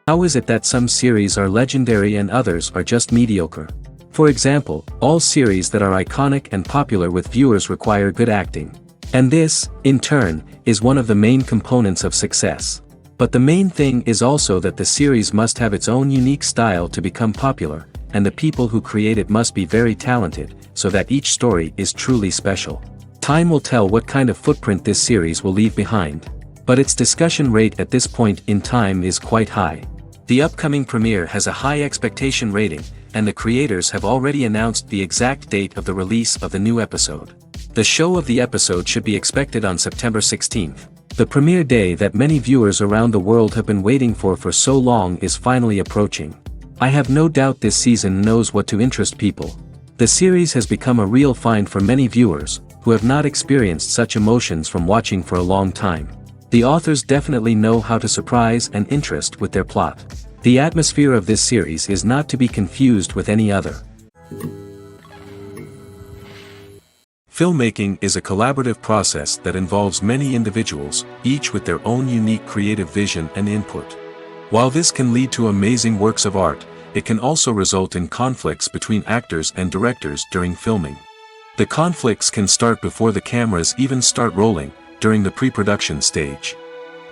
How is it that some series are legendary and others are just mediocre? For example, all series that are iconic and popular with viewers require good acting. And this, in turn, is one of the main components of success. But the main thing is also that the series must have its own unique style to become popular, and the people who create it must be very talented, so that each story is truly special. Time will tell what kind of footprint this series will leave behind. But its discussion rate at this point in time is quite high. The upcoming premiere has a high expectation rating, and the creators have already announced the exact date of the release of the new episode. The show of the episode should be expected on September 16th. The premiere day that many viewers around the world have been waiting for so long is finally approaching. I have no doubt this season knows what to interest people. The series has become a real find for many viewers, who have not experienced such emotions from watching for a long time. The authors definitely know how to surprise and interest with their plot. The atmosphere of this series is not to be confused with any other. Filmmaking is a collaborative process that involves many individuals, each with their own unique creative vision and input. While this can lead to amazing works of art, it can also result in conflicts between actors and directors during filming. The conflicts can start before the cameras even start rolling, during the pre-production stage.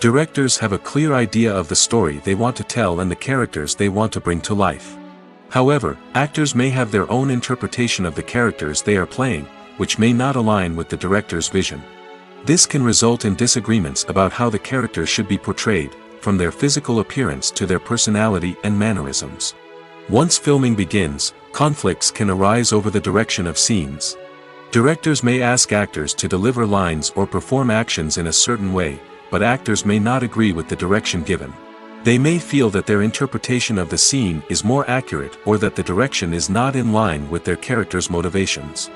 Directors have a clear idea of the story they want to tell and the characters they want to bring to life. However, actors may have their own interpretation of the characters they are playing, which may not align with the director's vision. This can result in disagreements about how the characters should be portrayed, from their physical appearance to their personality and mannerisms. Once filming begins, conflicts can arise over the direction of scenes. Directors may ask actors to deliver lines or perform actions in a certain way, but actors may not agree with the direction given. They may feel that their interpretation of the scene is more accurate or that the direction is not in line with their character's motivations.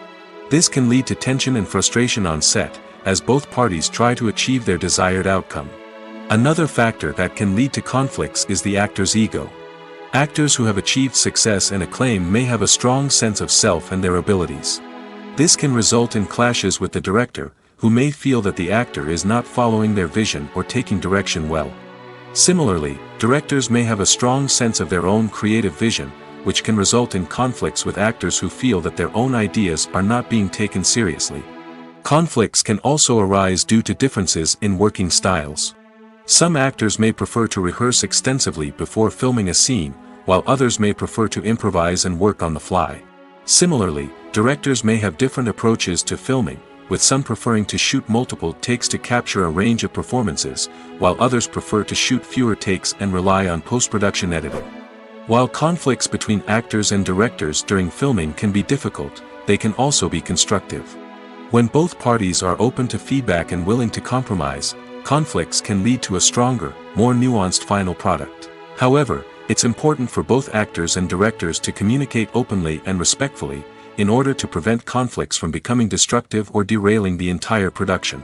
This can lead to tension and frustration on set, as both parties try to achieve their desired outcome. Another factor that can lead to conflicts is the actor's ego. Actors who have achieved success and acclaim may have a strong sense of self and their abilities. This can result in clashes with the director, who may feel that the actor is not following their vision or taking direction well. Similarly, directors may have a strong sense of their own creative vision, which can result in conflicts with actors who feel that their own ideas are not being taken seriously. Conflicts can also arise due to differences in working styles. Some actors may prefer to rehearse extensively before filming a scene, while others may prefer to improvise and work on the fly. Similarly, directors may have different approaches to filming, with some preferring to shoot multiple takes to capture a range of performances, while others prefer to shoot fewer takes and rely on post-production editing. While conflicts between actors and directors during filming can be difficult, they can also be constructive. When both parties are open to feedback and willing to compromise, conflicts can lead to a stronger, more nuanced final product. However, it's important for both actors and directors to communicate openly and respectfully, in order to prevent conflicts from becoming destructive or derailing the entire production.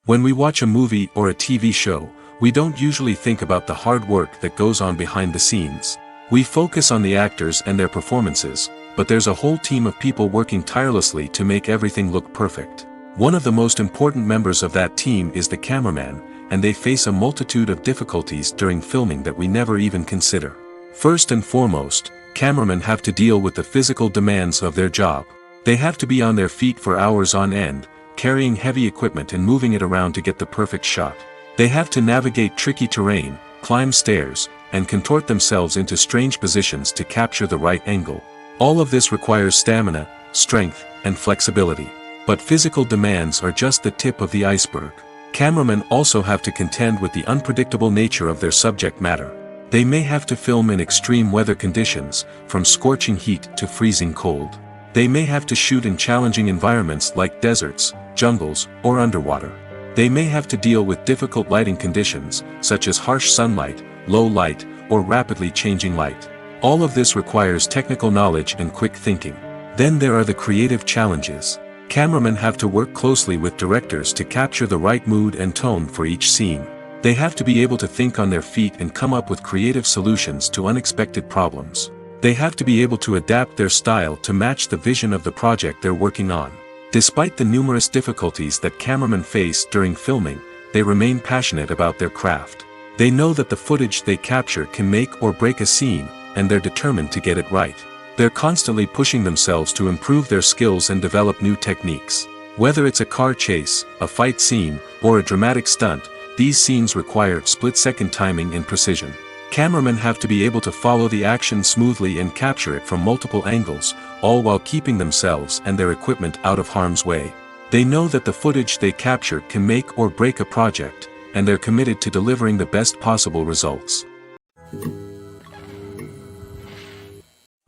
When we watch a movie or a TV show, we don't usually think about the hard work that goes on behind the scenes. We focus on the actors and their performances, but there's a whole team of people working tirelessly to make everything look perfect. One of the most important members of that team is the cameraman, and they face a multitude of difficulties during filming that we never even consider. First and foremost, cameramen have to deal with the physical demands of their job. They have to be on their feet for hours on end, carrying heavy equipment and moving it around to get the perfect shot. They have to navigate tricky terrain, climb stairs, and contort themselves into strange positions to capture the right angle. All of this requires stamina, strength, and flexibility. But physical demands are just the tip of the iceberg. Cameramen also have to contend with the unpredictable nature of their subject matter. They may have to film in extreme weather conditions, from scorching heat to freezing cold. They may have to shoot in challenging environments like deserts, jungles, or underwater. They may have to deal with difficult lighting conditions, such as harsh sunlight, low light, or rapidly changing light. All of this requires technical knowledge and quick thinking. Then there are the creative challenges. Cameramen have to work closely with directors to capture the right mood and tone for each scene. They have to be able to think on their feet and come up with creative solutions to unexpected problems. They have to be able to adapt their style to match the vision of the project they're working on. Despite the numerous difficulties that cameramen face during filming, they remain passionate about their craft. They know that the footage they capture can make or break a scene, and they're determined to get it right. They're constantly pushing themselves to improve their skills and develop new techniques. Whether it's a car chase, a fight scene, or a dramatic stunt, these scenes require split-second timing and precision. Cameramen have to be able to follow the action smoothly and capture it from multiple angles, all while keeping themselves and their equipment out of harm's way. They know that the footage they capture can make or break a project, and they're committed to delivering the best possible results.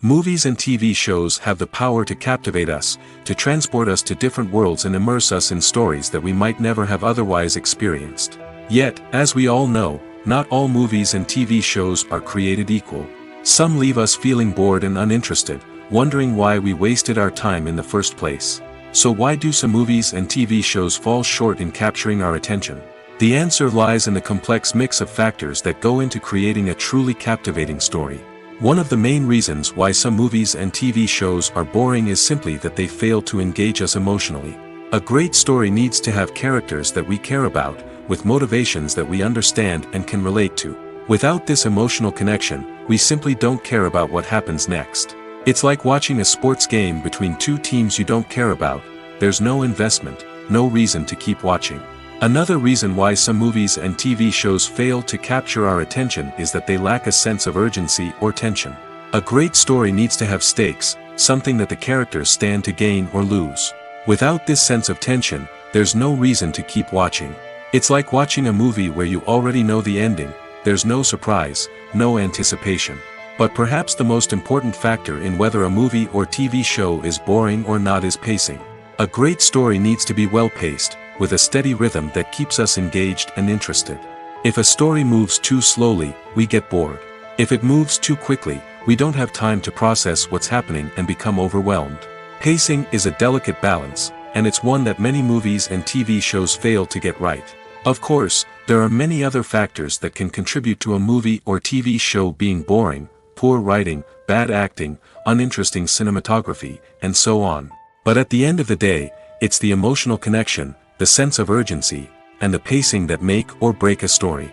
Movies and TV shows have the power to captivate us, to transport us to different worlds and immerse us in stories that we might never have otherwise experienced. Yet, as we all know, not all movies and TV shows are created equal. Some leave us feeling bored and uninterested, wondering why we wasted our time in the first place. So why do some movies and TV shows fall short in capturing our attention? The answer lies in the complex mix of factors that go into creating a truly captivating story. One of the main reasons why some movies and TV shows are boring is simply that they fail to engage us emotionally. A great story needs to have characters that we care about, with motivations that we understand and can relate to. Without this emotional connection, we simply don't care about what happens next. It's like watching a sports game between two teams you don't care about. There's no investment, no reason to keep watching. Another reason why some movies and TV shows fail to capture our attention is that they lack a sense of urgency or tension. A great story needs to have stakes, something that the characters stand to gain or lose. Without this sense of tension, there's no reason to keep watching. It's like watching a movie where you already know the ending. There's no surprise, no anticipation. But perhaps the most important factor in whether a movie or TV show is boring or not is pacing. A great story needs to be well-paced, with a steady rhythm that keeps us engaged and interested. If a story moves too slowly, we get bored. If it moves too quickly, we don't have time to process what's happening and become overwhelmed. Pacing is a delicate balance, and it's one that many movies and TV shows fail to get right. Of course, there are many other factors that can contribute to a movie or TV show being boring: poor writing, bad acting, uninteresting cinematography, and so on. But at the end of the day, it's the emotional connection, the sense of urgency, and the pacing that make or break a story.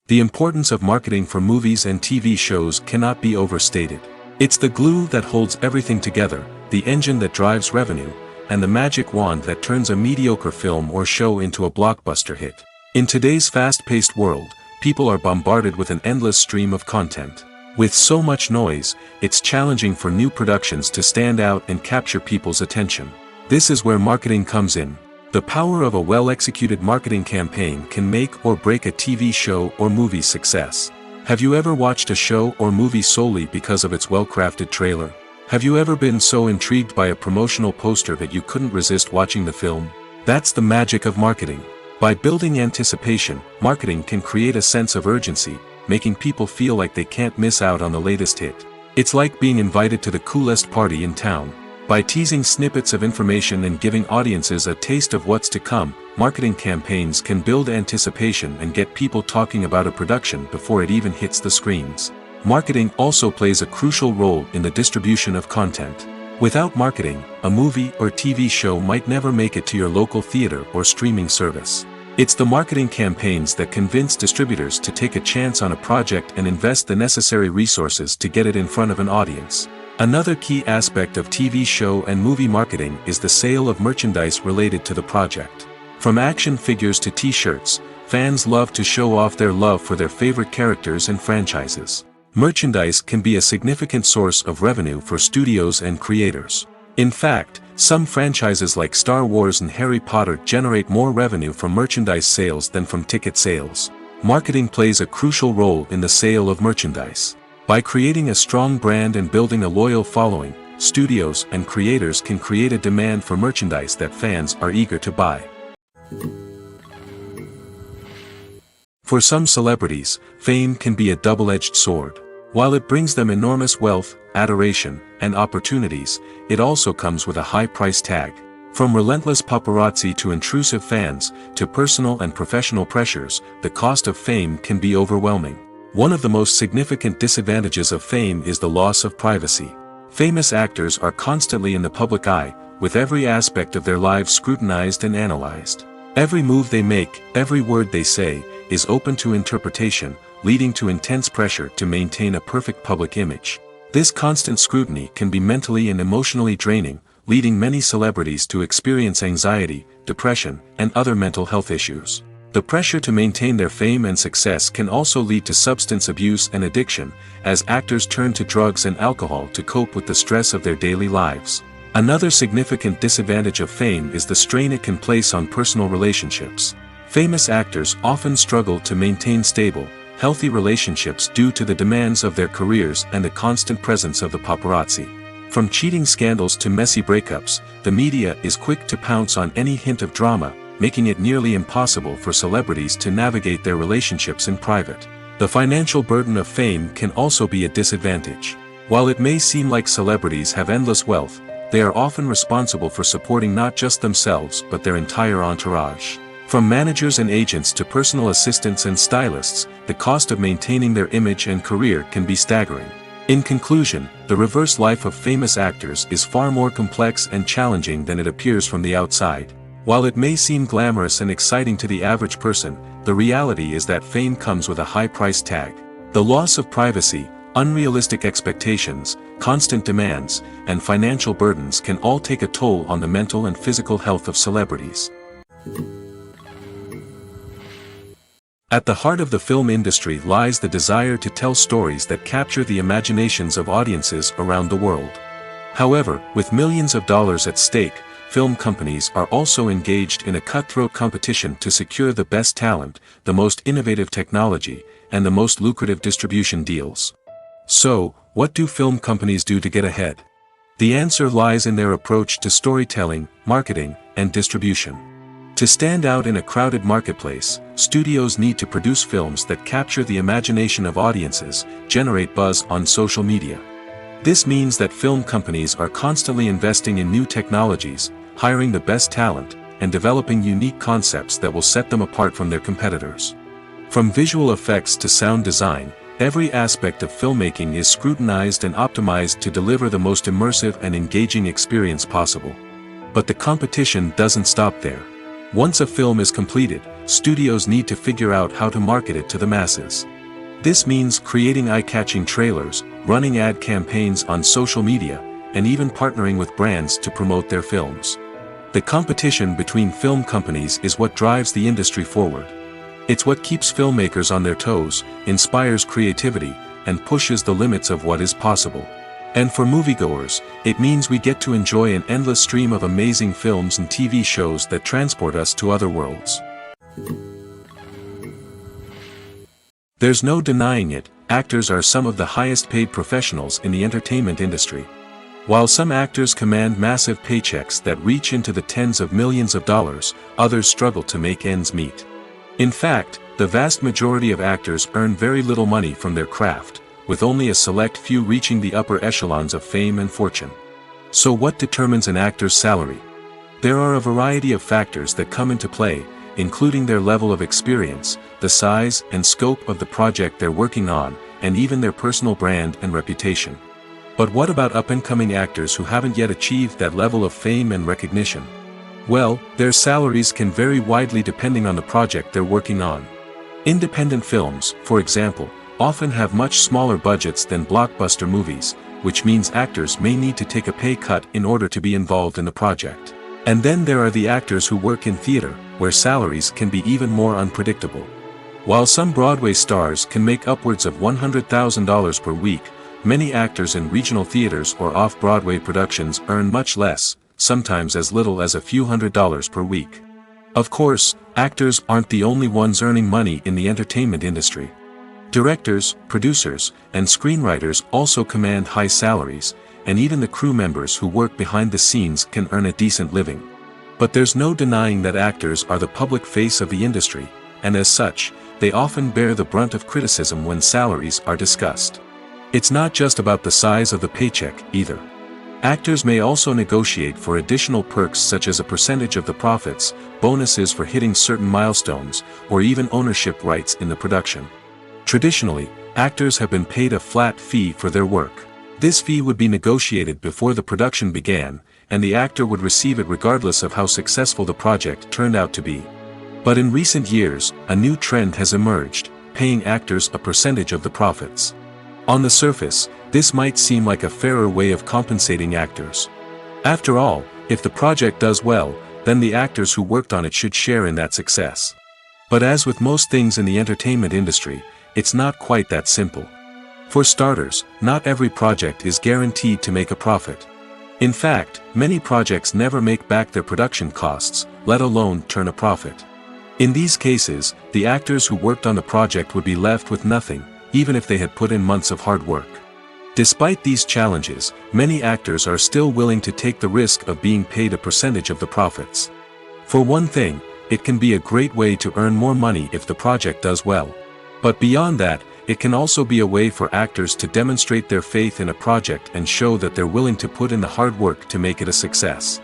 The importance of marketing for movies and TV shows cannot be overstated. It's the glue that holds everything together, the engine that drives revenue, and the magic wand that turns a mediocre film or show into a blockbuster hit. In today's fast-paced world, people are bombarded with an endless stream of content. With so much noise, it's challenging for new productions to stand out and capture people's attention. This is where marketing comes in. The power of a well-executed marketing campaign can make or break a TV show or movie's success. Have you ever watched a show or movie solely because of its well-crafted trailer? Have you ever been so intrigued by a promotional poster that you couldn't resist watching the film? That's the magic of marketing. By building anticipation, marketing can create a sense of urgency, making people feel like they can't miss out on the latest hit. It's like being invited to the coolest party in town. By teasing snippets of information and giving audiences a taste of what's to come, marketing campaigns can build anticipation and get people talking about a production before it even hits the screens. Marketing also plays a crucial role in the distribution of content. Without marketing, a movie or TV show might never make it to your local theater or streaming service. It's the marketing campaigns that convince distributors to take a chance on a project and invest the necessary resources to get it in front of an audience. Another key aspect of TV show and movie marketing is the sale of merchandise related to the project. From action figures to t-shirts, fans love to show off their love for their favorite characters and franchises. Merchandise can be a significant source of revenue for studios and creators. In fact, some franchises like Star Wars and Harry Potter generate more revenue from merchandise sales than from ticket sales. Marketing plays a crucial role in the sale of merchandise. By creating a strong brand and building a loyal following, studios and creators can create a demand for merchandise that fans are eager to buy. For some celebrities, fame can be a double-edged sword. While it brings them enormous wealth, adoration, and opportunities, it also comes with a high price tag. From relentless paparazzi to intrusive fans, to personal and professional pressures, the cost of fame can be overwhelming. One of the most significant disadvantages of fame is the loss of privacy. Famous actors are constantly in the public eye, with every aspect of their lives scrutinized and analyzed. Every move they make, every word they say, is open to interpretation, leading to intense pressure to maintain a perfect public image. This constant scrutiny can be mentally and emotionally draining, leading many celebrities to experience anxiety, depression, and other mental health issues. The pressure to maintain their fame and success can also lead to substance abuse and addiction, as actors turn to drugs and alcohol to cope with the stress of their daily lives. Another significant disadvantage of fame is the strain it can place on personal relationships. Famous actors often struggle to maintain stable, healthy relationships due to the demands of their careers and the constant presence of the paparazzi. From cheating scandals to messy breakups, the media is quick to pounce on any hint of drama, making it nearly impossible for celebrities to navigate their relationships in private. The financial burden of fame can also be a disadvantage. While it may seem like celebrities have endless wealth, they are often responsible for supporting not just themselves but their entire entourage. From managers and agents to personal assistants and stylists, the cost of maintaining their image and career can be staggering. In conclusion, the reverse life of famous actors is far more complex and challenging than it appears from the outside. While it may seem glamorous and exciting to the average person, the reality is that fame comes with a high price tag. The loss of privacy, unrealistic expectations, constant demands, and financial burdens can all take a toll on the mental and physical health of celebrities. At the heart of the film industry lies the desire to tell stories that capture the imaginations of audiences around the world. However, with millions of dollars at stake, film companies are also engaged in a cutthroat competition to secure the best talent, the most innovative technology, and the most lucrative distribution deals. So, what do film companies do to get ahead? The answer lies in their approach to storytelling, marketing, and distribution. To stand out in a crowded marketplace, studios need to produce films that capture the imagination of audiences, generate buzz on social media. This means that film companies are constantly investing in new technologies, hiring the best talent, and developing unique concepts that will set them apart from their competitors. From visual effects to sound design, every aspect of filmmaking is scrutinized and optimized to deliver the most immersive and engaging experience possible. But the competition doesn't stop there. Once a film is completed, studios need to figure out how to market it to the masses. This means creating eye-catching trailers, running ad campaigns on social media, and even partnering with brands to promote their films. The competition between film companies is what drives the industry forward. It's what keeps filmmakers on their toes, inspires creativity, and pushes the limits of what is possible. And for moviegoers, it means we get to enjoy an endless stream of amazing films and TV shows that transport us to other worlds. There's no denying it, actors are some of the highest paid professionals in the entertainment industry. While some actors command massive paychecks that reach into the tens of millions of dollars, others struggle to make ends meet. In fact, the vast majority of actors earn very little money from their craft, with only a select few reaching the upper echelons of fame and fortune. So what determines an actor's salary? There are a variety of factors that come into play, including their level of experience, the size and scope of the project they're working on, and even their personal brand and reputation. But what about up-and-coming actors who haven't yet achieved that level of fame and recognition? Well, their salaries can vary widely depending on the project they're working on. Independent films, for example, often have much smaller budgets than blockbuster movies, which means actors may need to take a pay cut in order to be involved in the project. And then there are the actors who work in theater, where salaries can be even more unpredictable. While some Broadway stars can make upwards of $100,000 per week, many actors in regional theaters or off-Broadway productions earn much less, sometimes as little as a few $100s per week. Of course, actors aren't the only ones earning money in the entertainment industry. Directors, producers, and screenwriters also command high salaries, and even the crew members who work behind the scenes can earn a decent living. But there's no denying that actors are the public face of the industry, and as such, they often bear the brunt of criticism when salaries are discussed. It's not just about the size of the paycheck, either. Actors may also negotiate for additional perks such as a percentage of the profits, bonuses for hitting certain milestones, or even ownership rights in the production. Traditionally, actors have been paid a flat fee for their work. This fee would be negotiated before the production began, and the actor would receive it regardless of how successful the project turned out to be. But in recent years, a new trend has emerged, paying actors a percentage of the profits. On the surface, this might seem like a fairer way of compensating actors. After all, if the project does well, then the actors who worked on it should share in that success. But as with most things in the entertainment industry, it's not quite that simple. For starters, not every project is guaranteed to make a profit. In fact, many projects never make back their production costs, let alone turn a profit. In these cases, the actors who worked on the project would be left with nothing, even if they had put in months of hard work. Despite these challenges, many actors are still willing to take the risk of being paid a percentage of the profits. For one thing, it can be a great way to earn more money if the project does well. But beyond that, it can also be a way for actors to demonstrate their faith in a project and show that they're willing to put in the hard work to make it a success.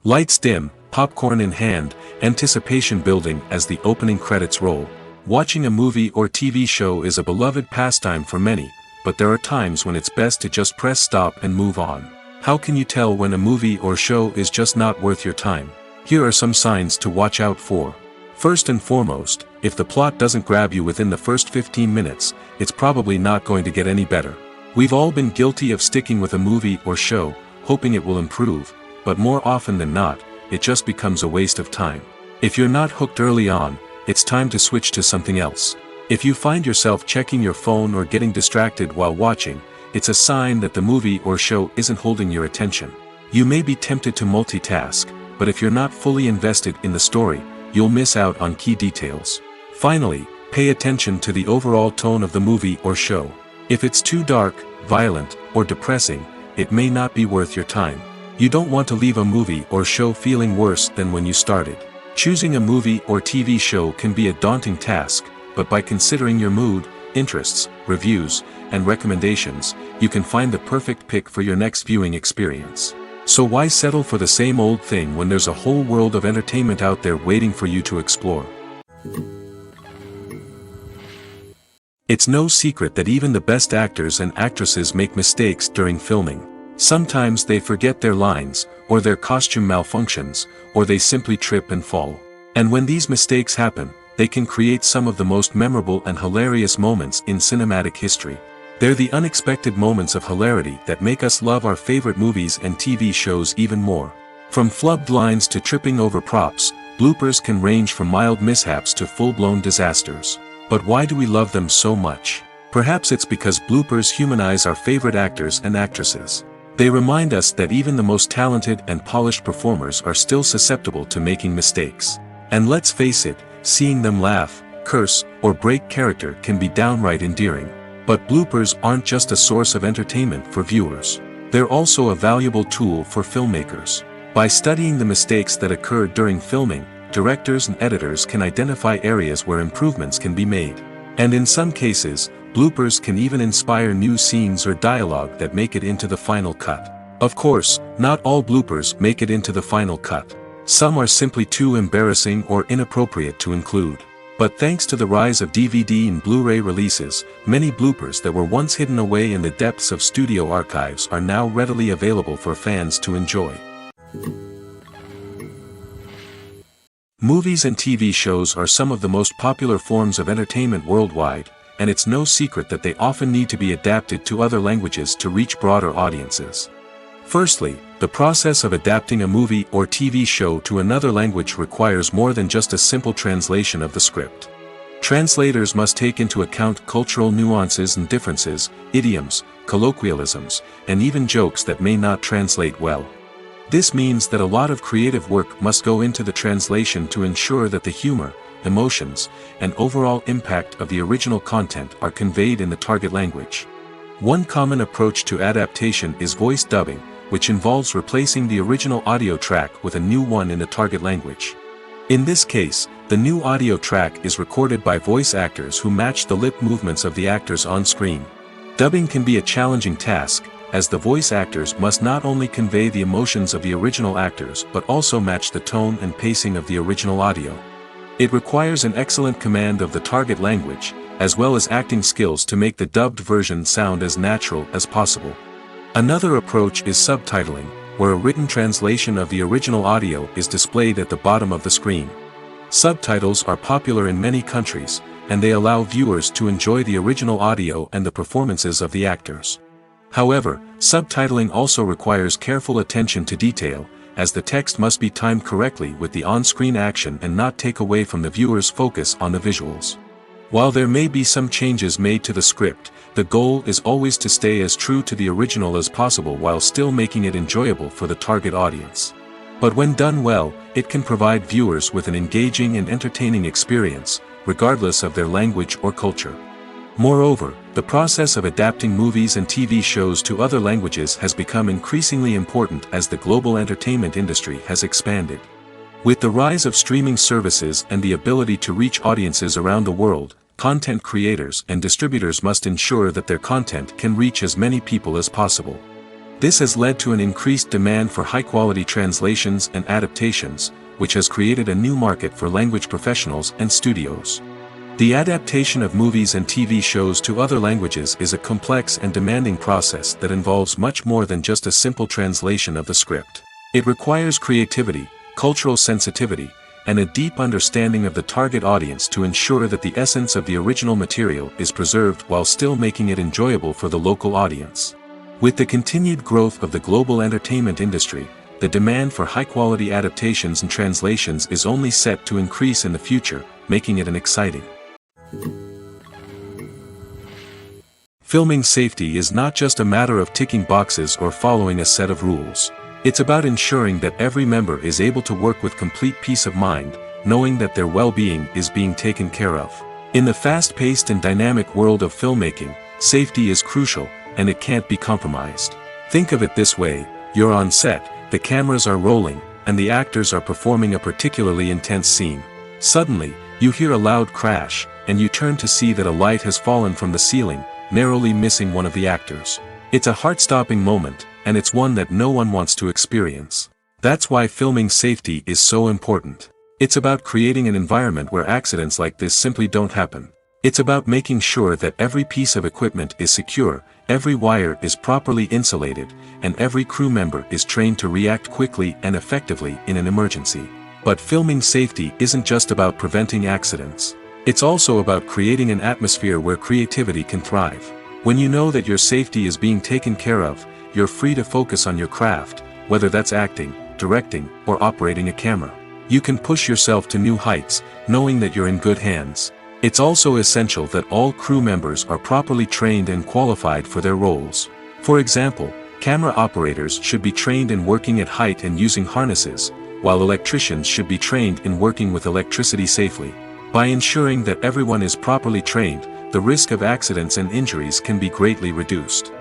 Lights dim, popcorn in hand, anticipation building as the opening credits roll. Watching a movie or TV show is a beloved pastime for many, but there are times when it's best to just press stop and move on. How can you tell when a movie or show is just not worth your time? Here are some signs to watch out for. First and foremost, if the plot doesn't grab you within the first 15 minutes, it's probably not going to get any better. We've all been guilty of sticking with a movie or show, hoping it will improve, but more often than not, it just becomes a waste of time. If you're not hooked early on, it's time to switch to something else. If you find yourself checking your phone or getting distracted while watching, it's a sign that the movie or show isn't holding your attention. You may be tempted to multitask, but if you're not fully invested in the story, you'll miss out on key details. Finally, pay attention to the overall tone of the movie or show. If it's too dark, violent, or depressing, it may not be worth your time. You don't want to leave a movie or show feeling worse than when you started. Choosing a movie or TV show can be a daunting task, but by considering your mood, interests, reviews, and recommendations, you can find the perfect pick for your next viewing experience. So why settle for the same old thing when there's a whole world of entertainment out there waiting for you to explore? It's no secret that even the best actors and actresses make mistakes during filming. Sometimes they forget their lines, or their costume malfunctions, or they simply trip and fall. And when these mistakes happen, they can create some of the most memorable and hilarious moments in cinematic history. They're the unexpected moments of hilarity that make us love our favorite movies and TV shows even more. From flubbed lines to tripping over props, bloopers can range from mild mishaps to full-blown disasters. But why do we love them so much? Perhaps it's because bloopers humanize our favorite actors and actresses. They remind us that even the most talented and polished performers are still susceptible to making mistakes. And let's face it, seeing them laugh, curse, or break character can be downright endearing. But bloopers aren't just a source of entertainment for viewers. They're also a valuable tool for filmmakers. By studying the mistakes that occurred during filming, directors and editors can identify areas where improvements can be made. And in some cases, bloopers can even inspire new scenes or dialogue that make it into the final cut. Of course, not all bloopers make it into the final cut. Some are simply too embarrassing or inappropriate to include. But thanks to the rise of DVD and Blu-ray releases, many bloopers that were once hidden away in the depths of studio archives are now readily available for fans to enjoy. Movies and TV shows are some of the most popular forms of entertainment worldwide, and it's no secret that they often need to be adapted to other languages to reach broader audiences. Firstly, the process of adapting a movie or TV show to another language requires more than just a simple translation of the script. Translators must take into account cultural nuances and differences, idioms, colloquialisms, and even jokes that may not translate well. This means that a lot of creative work must go into the translation to ensure that the humor, emotions, and overall impact of the original content are conveyed in the target language. One common approach to adaptation is voice dubbing, which involves replacing the original audio track with a new one in the target language. In this case, the new audio track is recorded by voice actors who match the lip movements of the actors on screen. Dubbing can be a challenging task, as the voice actors must not only convey the emotions of the original actors but also match the tone and pacing of the original audio. It requires an excellent command of the target language, as well as acting skills to make the dubbed version sound as natural as possible. Another approach is subtitling, where a written translation of the original audio is displayed at the bottom of the screen. Subtitles are popular in many countries, and they allow viewers to enjoy the original audio and the performances of the actors. However, subtitling also requires careful attention to detail, as the text must be timed correctly with the on-screen action and not take away from the viewer's focus on the visuals. While there may be some changes made to the script, the goal is always to stay as true to the original as possible while still making it enjoyable for the target audience. But when done well, it can provide viewers with an engaging and entertaining experience, regardless of their language or culture. Moreover, the process of adapting movies and TV shows to other languages has become increasingly important as the global entertainment industry has expanded. With the rise of streaming services and the ability to reach audiences around the world, content creators and distributors must ensure that their content can reach as many people as possible. This has led to an increased demand for high-quality translations and adaptations, which has created a new market for language professionals and studios. The adaptation of movies and TV shows to other languages is a complex and demanding process that involves much more than just a simple translation of the script. It requires creativity, cultural sensitivity, and a deep understanding of the target audience to ensure that the essence of the original material is preserved while still making it enjoyable for the local audience. With the continued growth of the global entertainment industry, the demand for high-quality adaptations and translations is only set to increase in the future, making it an exciting. Filming safety is not just a matter of ticking boxes or following a set of rules. It's about ensuring that every member is able to work with complete peace of mind, knowing that their well-being is being taken care of. In the fast-paced and dynamic world of filmmaking, safety is crucial, and it can't be compromised. Think of it this way: you're on set, the cameras are rolling, and the actors are performing a particularly intense scene. Suddenly, you hear a loud crash, and you turn to see that a light has fallen from the ceiling, narrowly missing one of the actors. It's a heart-stopping moment, and it's one that no one wants to experience. That's why filming safety is so important. It's about creating an environment where accidents like this simply don't happen. It's about making sure that every piece of equipment is secure, every wire is properly insulated, and every crew member is trained to react quickly and effectively in an emergency. But filming safety isn't just about preventing accidents. It's also about creating an atmosphere where creativity can thrive. When you know that your safety is being taken care of, you're free to focus on your craft, whether that's acting, directing, or operating a camera. You can push yourself to new heights, knowing that you're in good hands. It's also essential that all crew members are properly trained and qualified for their roles. For example, camera operators should be trained in working at height and using harnesses, while electricians should be trained in working with electricity safely. By ensuring that everyone is properly trained, the risk of accidents and injuries can be greatly reduced.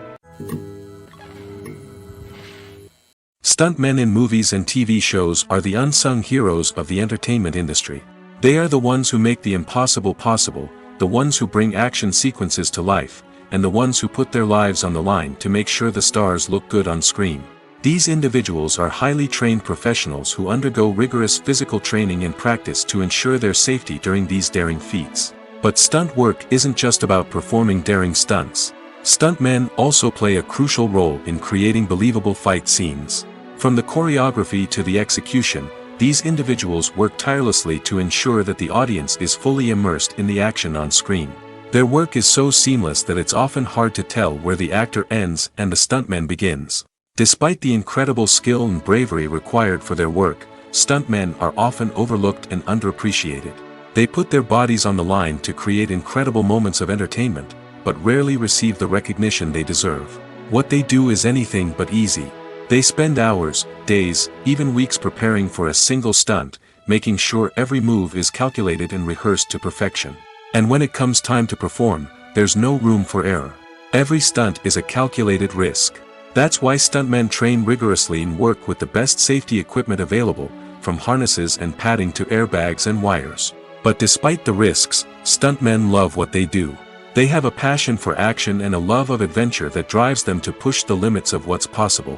Stuntmen in movies and TV shows are the unsung heroes of the entertainment industry. They are the ones who make the impossible possible, the ones who bring action sequences to life, and the ones who put their lives on the line to make sure the stars look good on screen. These individuals are highly trained professionals who undergo rigorous physical training and practice to ensure their safety during these daring feats. But stunt work isn't just about performing daring stunts. Stuntmen also play a crucial role in creating believable fight scenes. From the choreography to the execution, these individuals work tirelessly to ensure that the audience is fully immersed in the action on screen. Their work is so seamless that it's often hard to tell where the actor ends and the stuntman begins. Despite the incredible skill and bravery required for their work, stuntmen are often overlooked and underappreciated. They put their bodies on the line to create incredible moments of entertainment, but rarely receive the recognition they deserve. What they do is anything but easy. They spend hours, days, even weeks preparing for a single stunt, making sure every move is calculated and rehearsed to perfection. And when it comes time to perform, there's no room for error. Every stunt is a calculated risk. That's why stuntmen train rigorously and work with the best safety equipment available, from harnesses and padding to airbags and wires. But despite the risks, stuntmen love what they do. They have a passion for action and a love of adventure that drives them to push the limits of what's possible.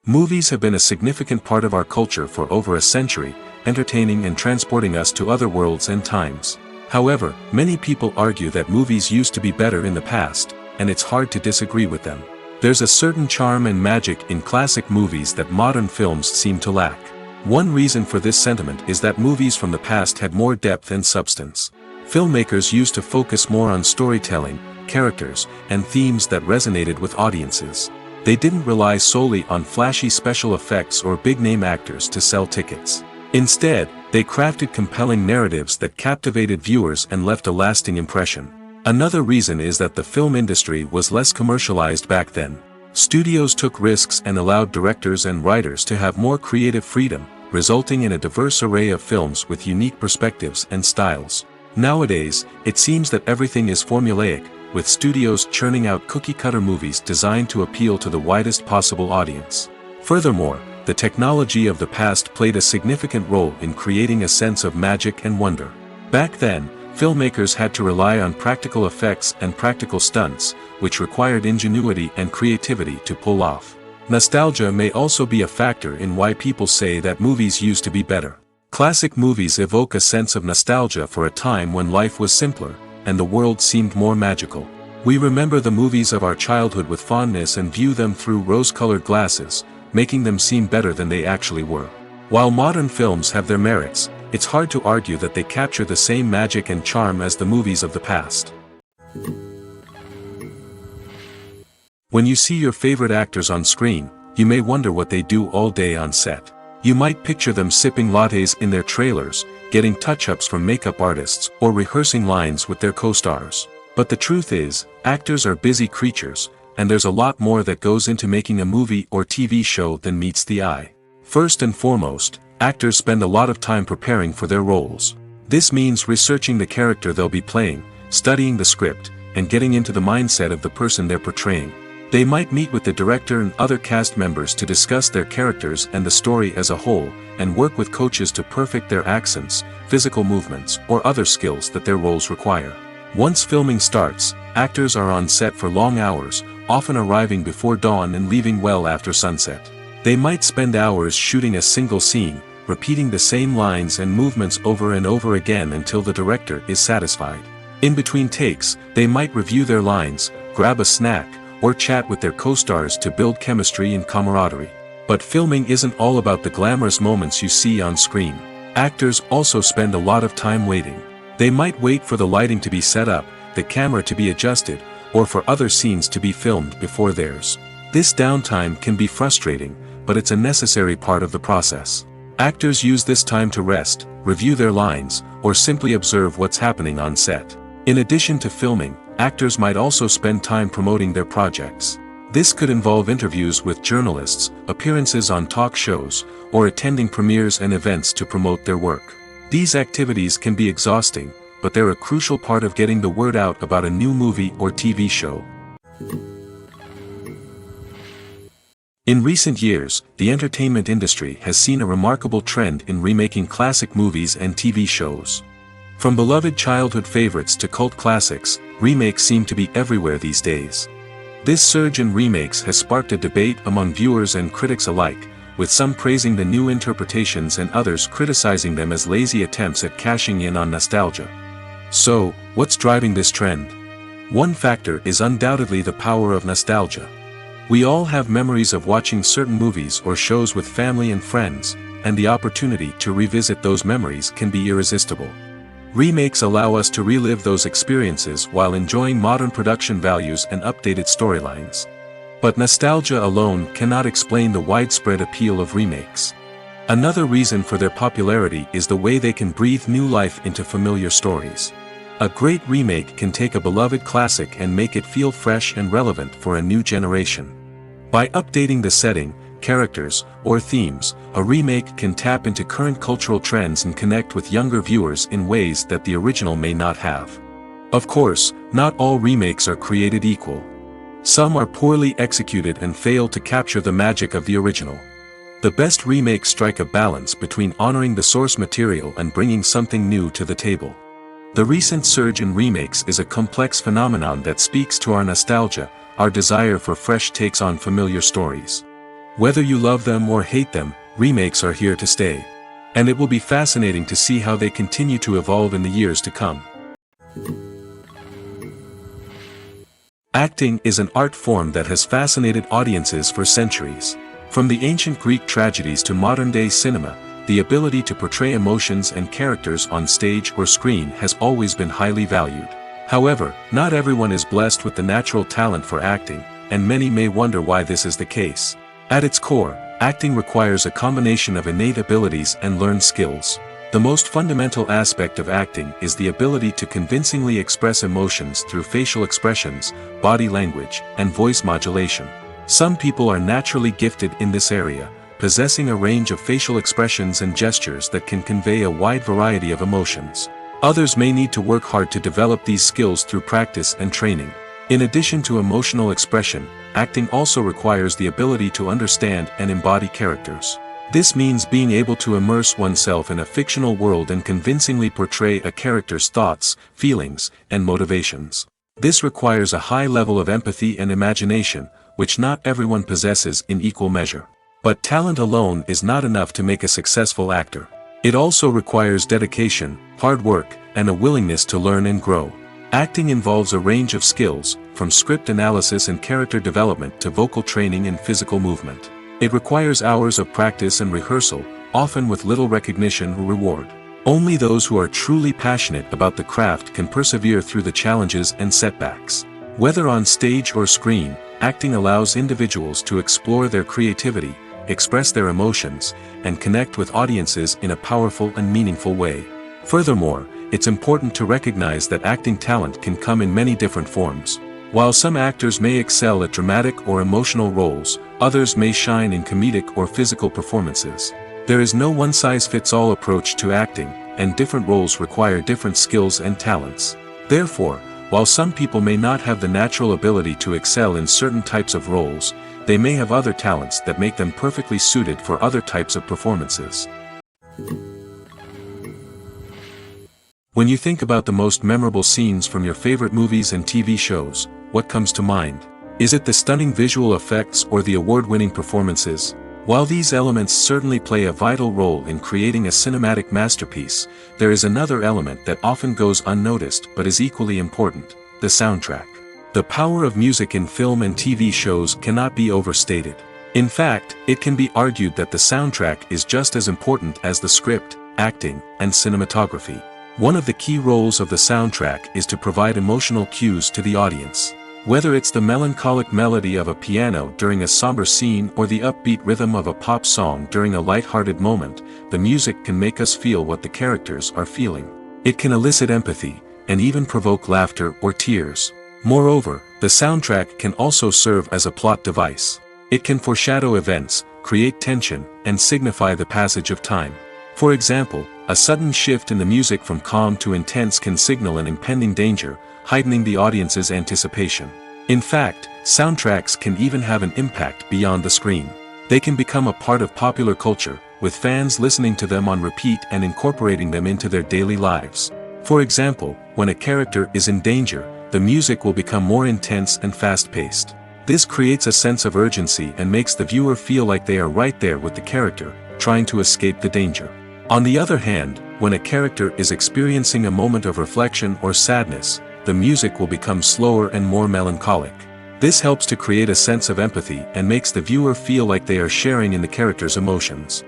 Movies have been a significant part of our culture for over a century, entertaining and transporting us to other worlds and times. However, many people argue that movies used to be better in the past, and it's hard to disagree with them. There's a certain charm and magic in classic movies that modern films seem to lack. One reason for this sentiment is that movies from the past had more depth and substance. Filmmakers used to focus more on storytelling, characters, and themes that resonated with audiences. They didn't rely solely on flashy special effects or big-name actors to sell tickets. Instead, they crafted compelling narratives that captivated viewers and left a lasting impression. Another reason is that the film industry was less commercialized back then. Studios took risks and allowed directors and writers to have more creative freedom, resulting in a diverse array of films with unique perspectives and styles. Nowadays, it seems that everything is formulaic, with studios churning out cookie-cutter movies designed to appeal to the widest possible audience. Furthermore, the technology of the past played a significant role in creating a sense of magic and wonder. Back then, filmmakers had to rely on practical effects and practical stunts, which required ingenuity and creativity to pull off. Nostalgia may also be a factor in why people say that movies used to be better. Classic movies evoke a sense of nostalgia for a time when life was simpler, and the world seemed more magical. We remember the movies of our childhood with fondness and view them through rose-colored glasses, making them seem better than they actually were. While modern films have their merits, it's hard to argue that they capture the same magic and charm as the movies of the past. When you see your favorite actors on screen, you may wonder what they do all day on set. You might picture them sipping lattes in their trailers, getting touch-ups from makeup artists, or rehearsing lines with their co-stars. But the truth is, actors are busy creatures, and there's a lot more that goes into making a movie or TV show than meets the eye. First and foremost, actors spend a lot of time preparing for their roles. This means researching the character they'll be playing, studying the script, and getting into the mindset of the person they're portraying. They might meet with the director and other cast members to discuss their characters and the story as a whole, and work with coaches to perfect their accents, physical movements, or other skills that their roles require. Once filming starts, actors are on set for long hours, often arriving before dawn and leaving well after sunset. They might spend hours shooting a single scene, repeating the same lines and movements over and over again until the director is satisfied. In between takes, they might review their lines, grab a snack, or chat with their co-stars to build chemistry and camaraderie. But filming isn't all about the glamorous moments you see on screen. Actors also spend a lot of time waiting. They might wait for the lighting to be set up, the camera to be adjusted, or for other scenes to be filmed before theirs. This downtime can be frustrating, but it's a necessary part of the process. Actors use this time to rest, review their lines, or simply observe what's happening on set. In addition to filming, actors might also spend time promoting their projects. This could involve interviews with journalists, appearances on talk shows, or attending premieres and events to promote their work. These activities can be exhausting, but they're a crucial part of getting the word out about a new movie or TV show. In recent years, the entertainment industry has seen a remarkable trend in remaking classic movies and TV shows. From beloved childhood favorites to cult classics, remakes seem to be everywhere these days. This surge in remakes has sparked a debate among viewers and critics alike, with some praising the new interpretations and others criticizing them as lazy attempts at cashing in on nostalgia. So, what's driving this trend? One factor is undoubtedly the power of nostalgia. We all have memories of watching certain movies or shows with family and friends, and the opportunity to revisit those memories can be irresistible. Remakes allow us to relive those experiences while enjoying modern production values and updated storylines. But nostalgia alone cannot explain the widespread appeal of remakes. Another reason for their popularity is the way they can breathe new life into familiar stories. A great remake can take a beloved classic and make it feel fresh and relevant for a new generation. By updating the setting, characters, or themes, a remake can tap into current cultural trends and connect with younger viewers in ways that the original may not have. Of course, not all remakes are created equal. Some are poorly executed and fail to capture the magic of the original. The best remakes strike a balance between honoring the source material and bringing something new to the table. The recent surge in remakes is a complex phenomenon that speaks to our nostalgia, our desire for fresh takes on familiar stories. Whether you love them or hate them, remakes are here to stay. And it will be fascinating to see how they continue to evolve in the years to come. Acting is an art form that has fascinated audiences for centuries. From the ancient Greek tragedies to modern-day cinema, the ability to portray emotions and characters on stage or screen has always been highly valued. However, not everyone is blessed with the natural talent for acting, and many may wonder why this is the case. At its core, acting requires a combination of innate abilities and learned skills. The most fundamental aspect of acting is the ability to convincingly express emotions through facial expressions, body language, and voice modulation. Some people are naturally gifted in this area, possessing a range of facial expressions and gestures that can convey a wide variety of emotions. Others may need to work hard to develop these skills through practice and training. In addition to emotional expression, acting also requires the ability to understand and embody characters. This means being able to immerse oneself in a fictional world and convincingly portray a character's thoughts, feelings, and motivations. This requires a high level of empathy and imagination, which not everyone possesses in equal measure. But talent alone is not enough to make a successful actor. It also requires dedication, hard work, and a willingness to learn and grow. Acting involves a range of skills, from script analysis and character development to vocal training and physical movement. It requires hours of practice and rehearsal, often with little recognition or reward. Only those who are truly passionate about the craft can persevere through the challenges and setbacks. Whether on stage or screen, acting allows individuals to explore their creativity, express their emotions, and connect with audiences in a powerful and meaningful way. Furthermore, it's important to recognize that acting talent can come in many different forms. While some actors may excel at dramatic or emotional roles, others may shine in comedic or physical performances. There is no one-size-fits-all approach to acting, and different roles require different skills and talents. Therefore, while some people may not have the natural ability to excel in certain types of roles, they may have other talents that make them perfectly suited for other types of performances. When you think about the most memorable scenes from your favorite movies and TV shows, what comes to mind? Is it the stunning visual effects or the award-winning performances? While these elements certainly play a vital role in creating a cinematic masterpiece, there is another element that often goes unnoticed but is equally important: the soundtrack. The power of music in film and TV shows cannot be overstated. In fact, it can be argued that the soundtrack is just as important as the script, acting, and cinematography. One of the key roles of the soundtrack is to provide emotional cues to the audience. Whether it's the melancholic melody of a piano during a somber scene or the upbeat rhythm of a pop song during a light-hearted moment, the music can make us feel what the characters are feeling. It can elicit empathy, and even provoke laughter or tears. Moreover, the soundtrack can also serve as a plot device. It can foreshadow events, create tension, and signify the passage of time. For example, a sudden shift in the music from calm to intense can signal an impending danger, heightening the audience's anticipation. In fact, soundtracks can even have an impact beyond the screen. They can become a part of popular culture, with fans listening to them on repeat and incorporating them into their daily lives. For example, when a character is in danger, the music will become more intense and fast-paced. This creates a sense of urgency and makes the viewer feel like they are right there with the character, trying to escape the danger. On the other hand, when a character is experiencing a moment of reflection or sadness, the music will become slower and more melancholic. This helps to create a sense of empathy and makes the viewer feel like they are sharing in the character's emotions.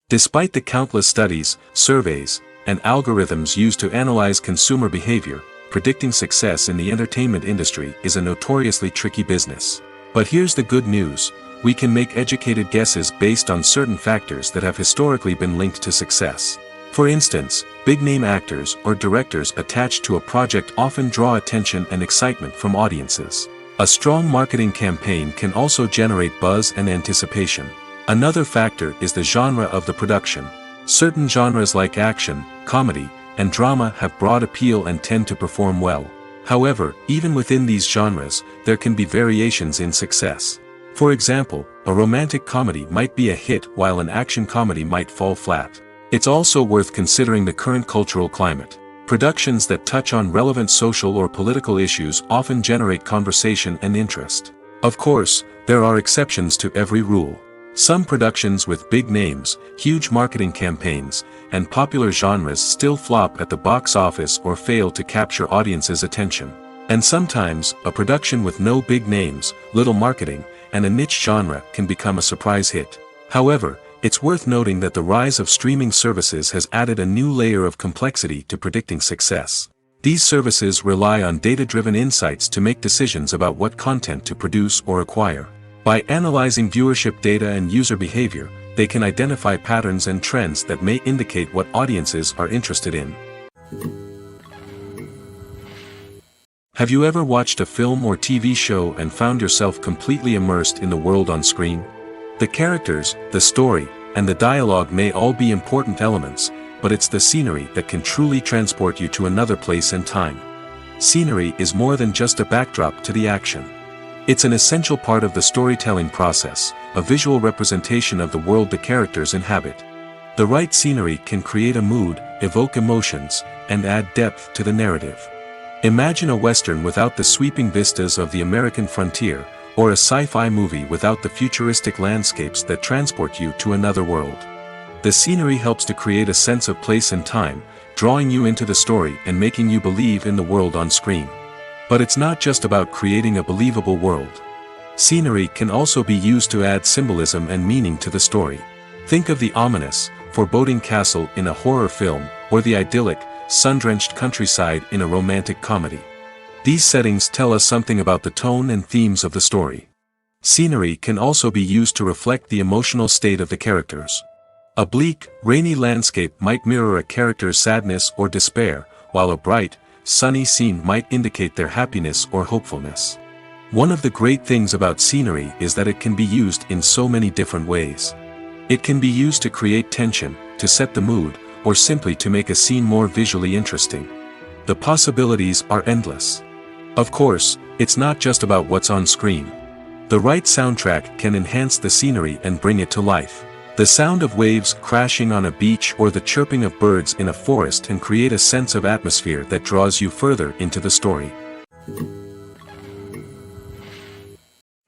Despite the countless studies, surveys, and algorithms used to analyze consumer behavior, predicting success in the entertainment industry is a notoriously tricky business. But here's the good news: we can make educated guesses based on certain factors that have historically been linked to success. For instance, big-name actors or directors attached to a project often draw attention and excitement from audiences. A strong marketing campaign can also generate buzz and anticipation. Another factor is the genre of the production. Certain genres like action, comedy, and drama have broad appeal and tend to perform well. However, even within these genres, there can be variations in success. For example, a romantic comedy might be a hit while an action comedy might fall flat. It's also worth considering the current cultural climate. Productions that touch on relevant social or political issues often generate conversation and interest. Of course, there are exceptions to every rule. Some productions with big names, huge marketing campaigns, and popular genres still flop at the box office or fail to capture audiences' attention. And sometimes, a production with no big names, little marketing, and a niche genre can become a surprise hit. However, it's worth noting that the rise of streaming services has added a new layer of complexity to predicting success. These services rely on data-driven insights to make decisions about what content to produce or acquire. By analyzing viewership data and user behavior, they can identify patterns and trends that may indicate what audiences are interested in. Have you ever watched a film or TV show and found yourself completely immersed in the world on screen? The characters, the story, and the dialogue may all be important elements, but it's the scenery that can truly transport you to another place and time. Scenery is more than just a backdrop to the action. It's an essential part of the storytelling process, a visual representation of the world the characters inhabit. The right scenery can create a mood, evoke emotions, and add depth to the narrative. Imagine a Western without the sweeping vistas of the American frontier, or a sci-fi movie without the futuristic landscapes that transport you to another world. The scenery helps to create a sense of place and time, drawing you into the story and making you believe in the world on screen. But it's not just about creating a believable world. Scenery can also be used to add symbolism and meaning to the story. Think of the ominous, foreboding castle in a horror film, or the idyllic, sun-drenched countryside in a romantic comedy. These settings tell us something about the tone and themes of the story. Scenery can also be used to reflect the emotional state of the characters. A bleak, rainy landscape might mirror a character's sadness or despair, while a bright, sunny scene might indicate their happiness or hopefulness. One of the great things about scenery is that it can be used in so many different ways. It can be used to create tension, to set the mood, or simply to make a scene more visually interesting. The possibilities are endless. Of course, it's not just about what's on screen. The right soundtrack can enhance the scenery and bring it to life. The sound of waves crashing on a beach or the chirping of birds in a forest can create a sense of atmosphere that draws you further into the story.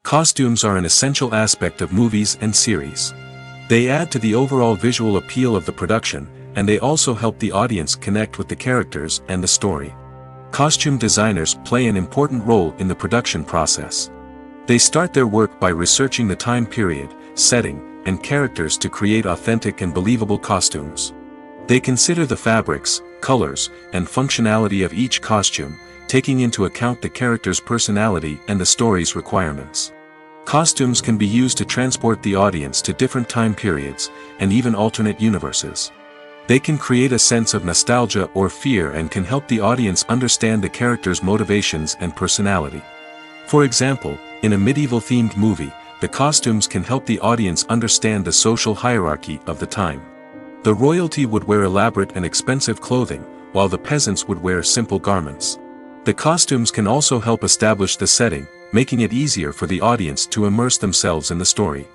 Costumes are an essential aspect of movies and series. They add to the overall visual appeal of the production, and they also help the audience connect with the characters and the story. Costume designers play an important role in the production process. They start their work by researching the time period, setting, and characters to create authentic and believable costumes. They consider the fabrics, colors, and functionality of each costume, taking into account the character's personality and the story's requirements. Costumes can be used to transport the audience to different time periods, and even alternate universes. They can create a sense of nostalgia or fear and can help the audience understand the character's motivations and personality. For example, in a medieval-themed movie, the costumes can help the audience understand the social hierarchy of the time. The royalty would wear elaborate and expensive clothing, while the peasants would wear simple garments. The costumes can also help establish the setting, making it easier for the audience to immerse themselves in the story.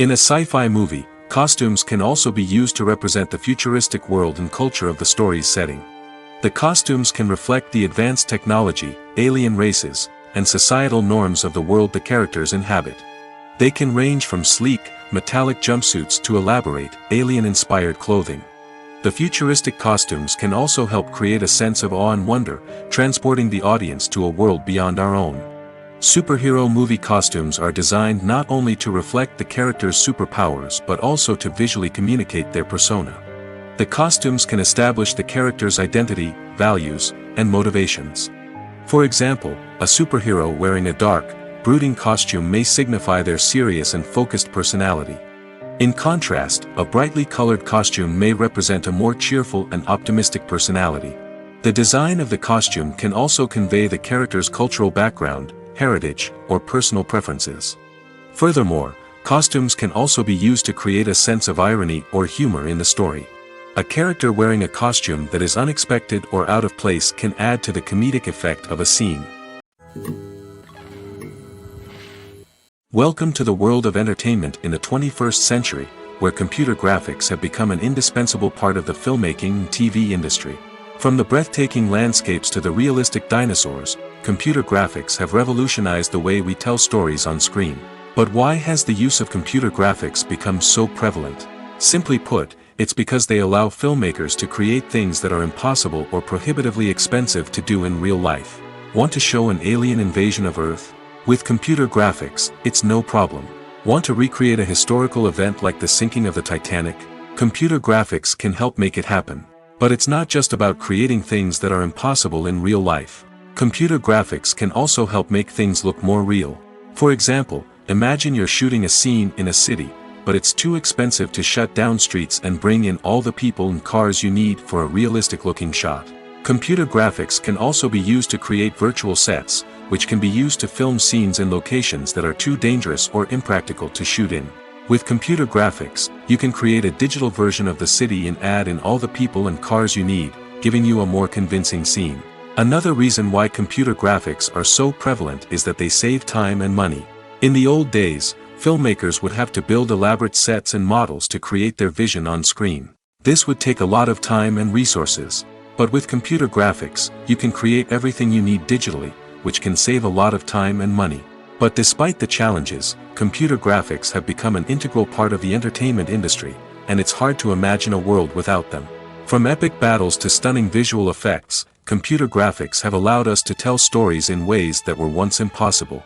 In a sci-fi movie, costumes can also be used to represent the futuristic world and culture of the story's setting. The costumes can reflect the advanced technology, alien races, and societal norms of the world the characters inhabit. They can range from sleek, metallic jumpsuits to elaborate, alien-inspired clothing. The futuristic costumes can also help create a sense of awe and wonder, transporting the audience to a world beyond our own. Superhero movie costumes are designed not only to reflect the character's superpowers but also to visually communicate their persona. The costumes can establish the character's identity, values, and motivations. For example, a superhero wearing a dark, brooding costume may signify their serious and focused personality. In contrast, a brightly colored costume may represent a more cheerful and optimistic personality. The design of the costume can also convey the character's cultural background, heritage, or personal preferences. Furthermore, costumes can also be used to create a sense of irony or humor in the story. A character wearing a costume that is unexpected or out of place can add to the comedic effect of a scene. Welcome to the world of entertainment in the 21st century, where computer graphics have become an indispensable part of the filmmaking and TV industry. From the breathtaking landscapes to the realistic dinosaurs, computer graphics have revolutionized the way we tell stories on screen. But why has the use of computer graphics become so prevalent? Simply put, it's because they allow filmmakers to create things that are impossible or prohibitively expensive to do in real life. Want to show an alien invasion of Earth? With computer graphics, it's no problem. Want to recreate a historical event like the sinking of the Titanic? Computer graphics can help make it happen. But it's not just about creating things that are impossible in real life. Computer graphics can also help make things look more real. For example, imagine you're shooting a scene in a city, but it's too expensive to shut down streets and bring in all the people and cars you need for a realistic-looking shot. Computer graphics can also be used to create virtual sets, which can be used to film scenes in locations that are too dangerous or impractical to shoot in. With computer graphics, you can create a digital version of the city and add in all the people and cars you need, giving you a more convincing scene. Another reason why computer graphics are so prevalent is that they save time and money. In the old days, filmmakers would have to build elaborate sets and models to create their vision on screen. This would take a lot of time and resources. But with computer graphics, you can create everything you need digitally, which can save a lot of time and money. But despite the challenges, computer graphics have become an integral part of the entertainment industry, and it's hard to imagine a world without them. From epic battles to stunning visual effects, computer graphics have allowed us to tell stories in ways that were once impossible.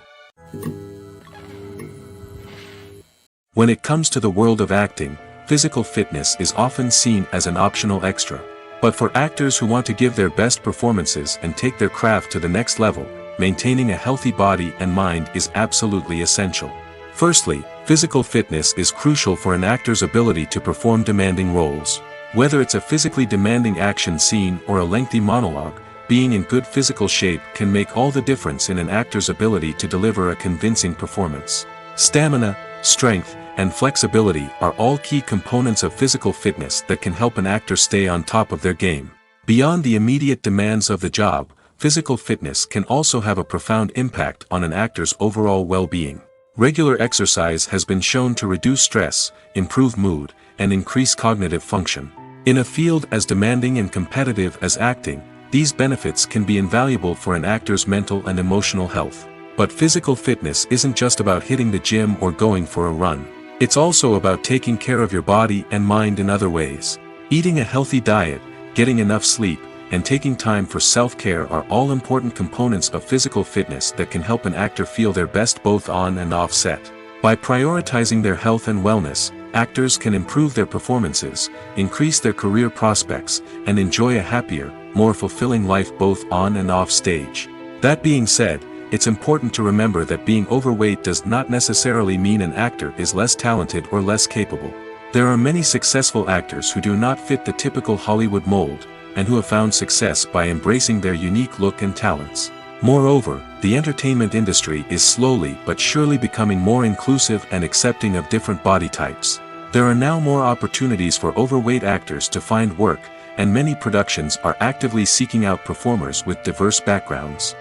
When it comes to the world of acting, physical fitness is often seen as an optional extra. But for actors who want to give their best performances and take their craft to the next level, maintaining a healthy body and mind is absolutely essential. Firstly, physical fitness is crucial for an actor's ability to perform demanding roles. Whether it's a physically demanding action scene or a lengthy monologue, being in good physical shape can make all the difference in an actor's ability to deliver a convincing performance. Stamina, strength, and flexibility are all key components of physical fitness that can help an actor stay on top of their game. Beyond the immediate demands of the job, physical fitness can also have a profound impact on an actor's overall well-being. Regular exercise has been shown to reduce stress, improve mood, and increase cognitive function. In a field as demanding and competitive as acting, these benefits can be invaluable for an actor's mental and emotional health. But physical fitness isn't just about hitting the gym or going for a run. It's also about taking care of your body and mind in other ways. Eating a healthy diet, getting enough sleep, and taking time for self-care are all important components of physical fitness that can help an actor feel their best both on and off set. By prioritizing their health and wellness, actors can improve their performances, increase their career prospects, and enjoy a happier, more fulfilling life both on and off stage. That being said, it's important to remember that being overweight does not necessarily mean an actor is less talented or less capable. There are many successful actors who do not fit the typical Hollywood mold, and who have found success by embracing their unique look and talents. Moreover, the entertainment industry is slowly but surely becoming more inclusive and accepting of different body types. There are now more opportunities for overweight actors to find work, and many productions are actively seeking out performers with diverse backgrounds.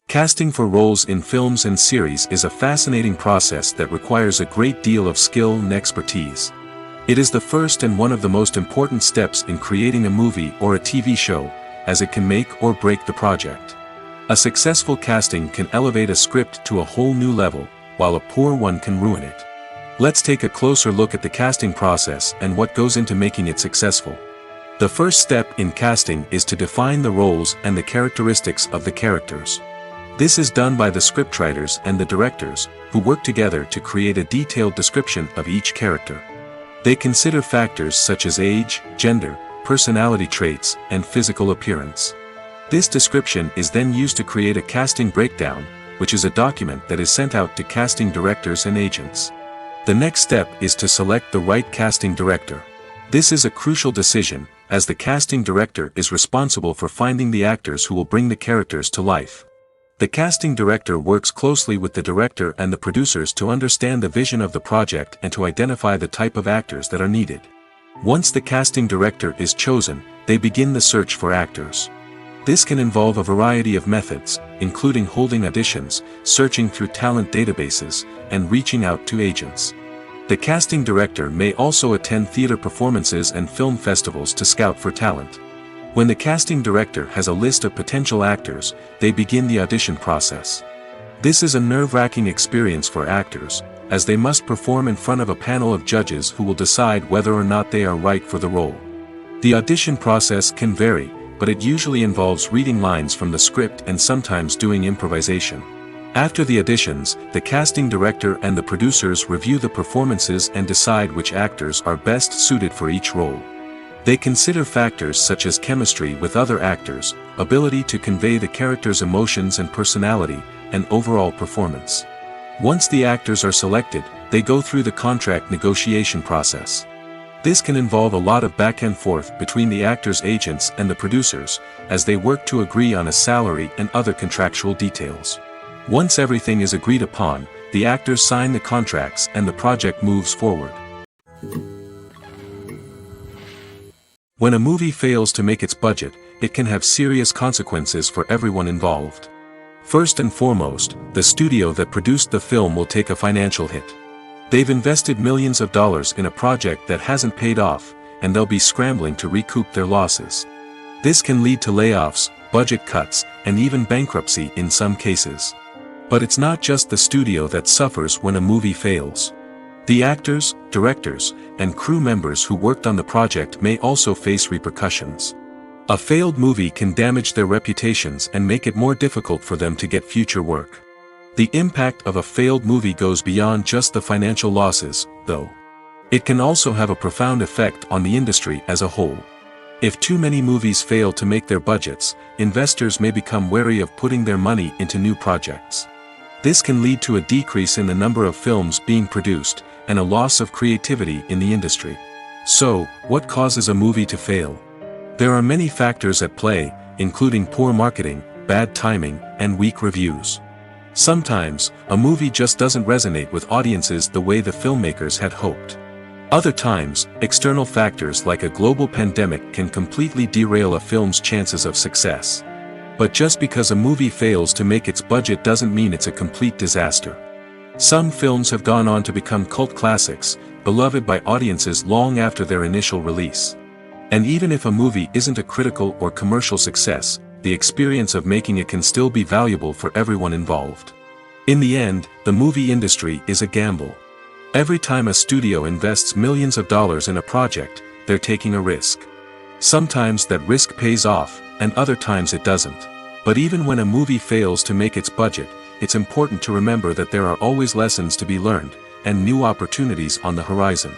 Casting for roles in films and series is a fascinating process that requires a great deal of skill and expertise. It is the first and one of the most important steps in creating a movie or a TV show, as it can make or break the project. A successful casting can elevate a script to a whole new level, while a poor one can ruin it. Let's take a closer look at the casting process and what goes into making it successful. The first step in casting is to define the roles and the characteristics of the characters. This is done by the scriptwriters and the directors, who work together to create a detailed description of each character. They consider factors such as age, gender, personality traits, and physical appearance. This description is then used to create a casting breakdown, which is a document that is sent out to casting directors and agents. The next step is to select the right casting director. This is a crucial decision, as the casting director is responsible for finding the actors who will bring the characters to life. The casting director works closely with the director and the producers to understand the vision of the project and to identify the type of actors that are needed. Once the casting director is chosen, they begin the search for actors. This can involve a variety of methods, including holding auditions, searching through talent databases, and reaching out to agents. The casting director may also attend theater performances and film festivals to scout for talent. When the casting director has a list of potential actors, they begin the audition process. This is a nerve-wracking experience for actors, as they must perform in front of a panel of judges who will decide whether or not they are right for the role. The audition process can vary, but it usually involves reading lines from the script and sometimes doing improvisation. After the auditions, the casting director and the producers review the performances and decide which actors are best suited for each role. They consider factors such as chemistry with other actors, ability to convey the character's emotions and personality, and overall performance. Once the actors are selected, they go through the contract negotiation process. This can involve a lot of back and forth between the actors' agents and the producers, as they work to agree on a salary and other contractual details. Once everything is agreed upon, the actors sign the contracts and the project moves forward. When a movie fails to make its budget, it can have serious consequences for everyone involved. First and foremost, the studio that produced the film will take a financial hit. They've invested millions of dollars in a project that hasn't paid off, and they'll be scrambling to recoup their losses. This can lead to layoffs, budget cuts, and even bankruptcy in some cases. But it's not just the studio that suffers when a movie fails. The actors, directors, and crew members who worked on the project may also face repercussions. A failed movie can damage their reputations and make it more difficult for them to get future work. The impact of a failed movie goes beyond just the financial losses, though. It can also have a profound effect on the industry as a whole. If too many movies fail to make their budgets, investors may become wary of putting their money into new projects. This can lead to a decrease in the number of films being produced, and a loss of creativity in the industry. So, what causes a movie to fail? There are many factors at play, including poor marketing, bad timing, and weak reviews. Sometimes, a movie just doesn't resonate with audiences the way the filmmakers had hoped. Other times, external factors like a global pandemic can completely derail a film's chances of success. But just because a movie fails to make its budget doesn't mean it's a complete disaster. Some films have gone on to become cult classics, beloved by audiences long after their initial release. And even if a movie isn't a critical or commercial success, the experience of making it can still be valuable for everyone involved. In the end, the movie industry is a gamble. Every time a studio invests millions of dollars in a project, they're taking a risk. Sometimes that risk pays off, and other times it doesn't. But even when a movie fails to make its budget, it's important to remember that there are always lessons to be learned, and new opportunities on the horizon.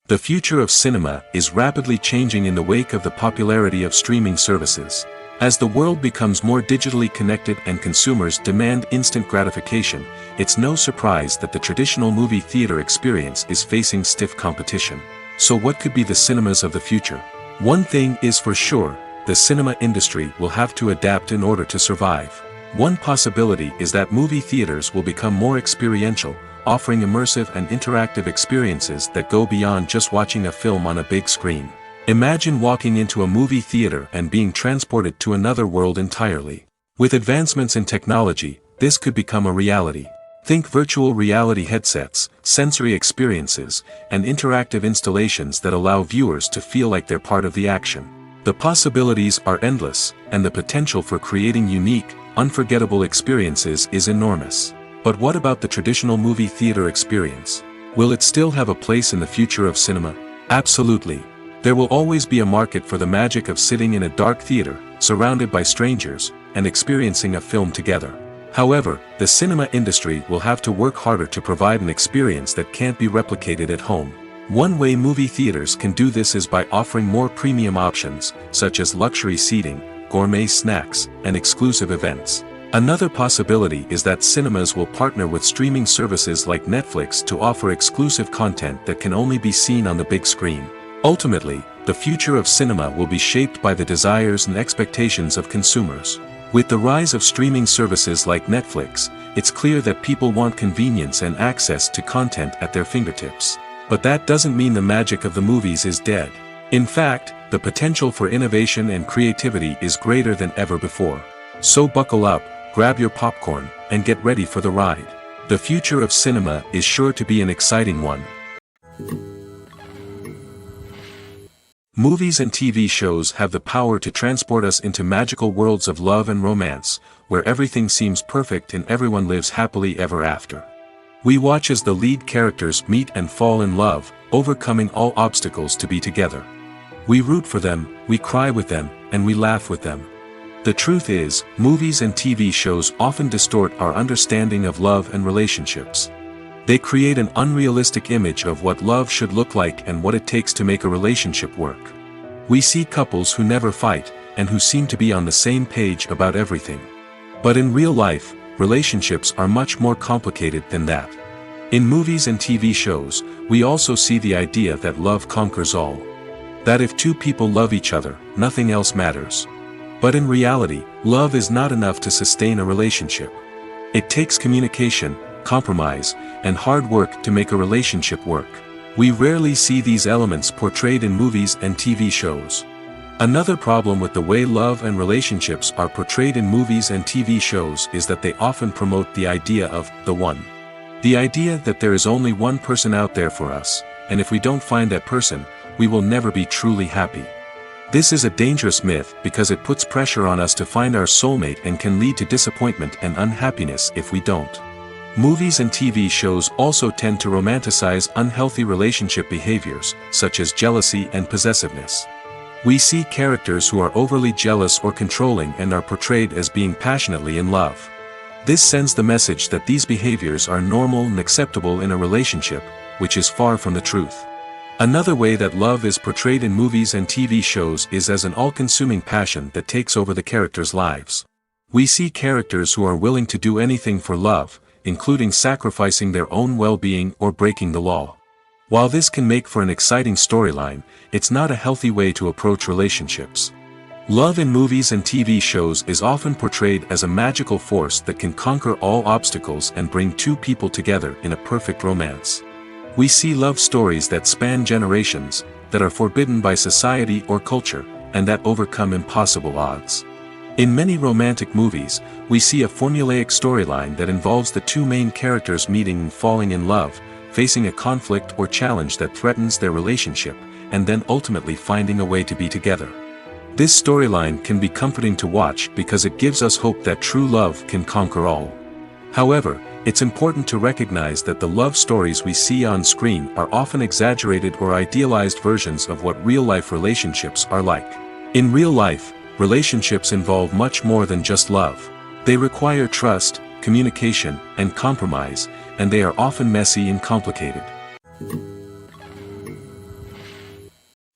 The future of cinema is rapidly changing in the wake of the popularity of streaming services. As the world becomes more digitally connected and consumers demand instant gratification, it's no surprise that the traditional movie theater experience is facing stiff competition. So what could be the cinemas of the future? One thing is for sure, the cinema industry will have to adapt in order to survive. One possibility is that movie theaters will become more experiential, offering immersive and interactive experiences that go beyond just watching a film on a big screen. Imagine walking into a movie theater and being transported to another world entirely. With advancements in technology, this could become a reality. Think virtual reality headsets, sensory experiences, and interactive installations that allow viewers to feel like they're part of the action. The possibilities are endless, and the potential for creating unique, unforgettable experiences is enormous. But what about the traditional movie theater experience? Will it still have a place in the future of cinema? Absolutely. There will always be a market for the magic of sitting in a dark theater, surrounded by strangers, and experiencing a film together. However, the cinema industry will have to work harder to provide an experience that can't be replicated at home. One way movie theaters can do this is by offering more premium options, such as luxury seating, gourmet snacks, and exclusive events. Another possibility is that cinemas will partner with streaming services like Netflix to offer exclusive content that can only be seen on the big screen. Ultimately, the future of cinema will be shaped by the desires and expectations of consumers. With the rise of streaming services like Netflix, it's clear that people want convenience and access to content at their fingertips. But that doesn't mean the magic of the movies is dead. In fact, the potential for innovation and creativity is greater than ever before. So buckle up, grab your popcorn, and get ready for the ride. The future of cinema is sure to be an exciting one. Movies and TV shows have the power to transport us into magical worlds of love and romance, where everything seems perfect and everyone lives happily ever after. We watch as the lead characters meet and fall in love, overcoming all obstacles to be together. We root for them, we cry with them, and we laugh with them. The truth is, movies and TV shows often distort our understanding of love and relationships. They create an unrealistic image of what love should look like and what it takes to make a relationship work. We see couples who never fight, and who seem to be on the same page about everything. But in real life, relationships are much more complicated than that. In movies and TV shows, we also see the idea that love conquers all. That if two people love each other, nothing else matters. But in reality, love is not enough to sustain a relationship. It takes communication, compromise, and hard work to make a relationship work. We rarely see these elements portrayed in movies and TV shows. Another problem with the way love and relationships are portrayed in movies and TV shows is that they often promote the idea of the one. The idea that there is only one person out there for us, and if we don't find that person, we will never be truly happy. This is a dangerous myth because it puts pressure on us to find our soulmate and can lead to disappointment and unhappiness if we don't. Movies and TV shows also tend to romanticize unhealthy relationship behaviors, such as jealousy and possessiveness. We see characters who are overly jealous or controlling and are portrayed as being passionately in love. This sends the message that these behaviors are normal and acceptable in a relationship, which is far from the truth. Another way that love is portrayed in movies and TV shows is as an all-consuming passion that takes over the characters' lives. We see characters who are willing to do anything for love, including sacrificing their own well-being or breaking the law. While this can make for an exciting storyline, it's not a healthy way to approach relationships. Love in movies and TV shows is often portrayed as a magical force that can conquer all obstacles and bring two people together in a perfect romance. We see love stories that span generations, that are forbidden by society or culture, and that overcome impossible odds. In many romantic movies, we see a formulaic storyline that involves the two main characters meeting and falling in love, facing a conflict or challenge that threatens their relationship, and then ultimately finding a way to be together. This storyline can be comforting to watch because it gives us hope that true love can conquer all. However, it's important to recognize that the love stories we see on screen are often exaggerated or idealized versions of what real-life relationships are like. In real life, relationships involve much more than just love. They require trust, communication, and compromise, and they are often messy and complicated.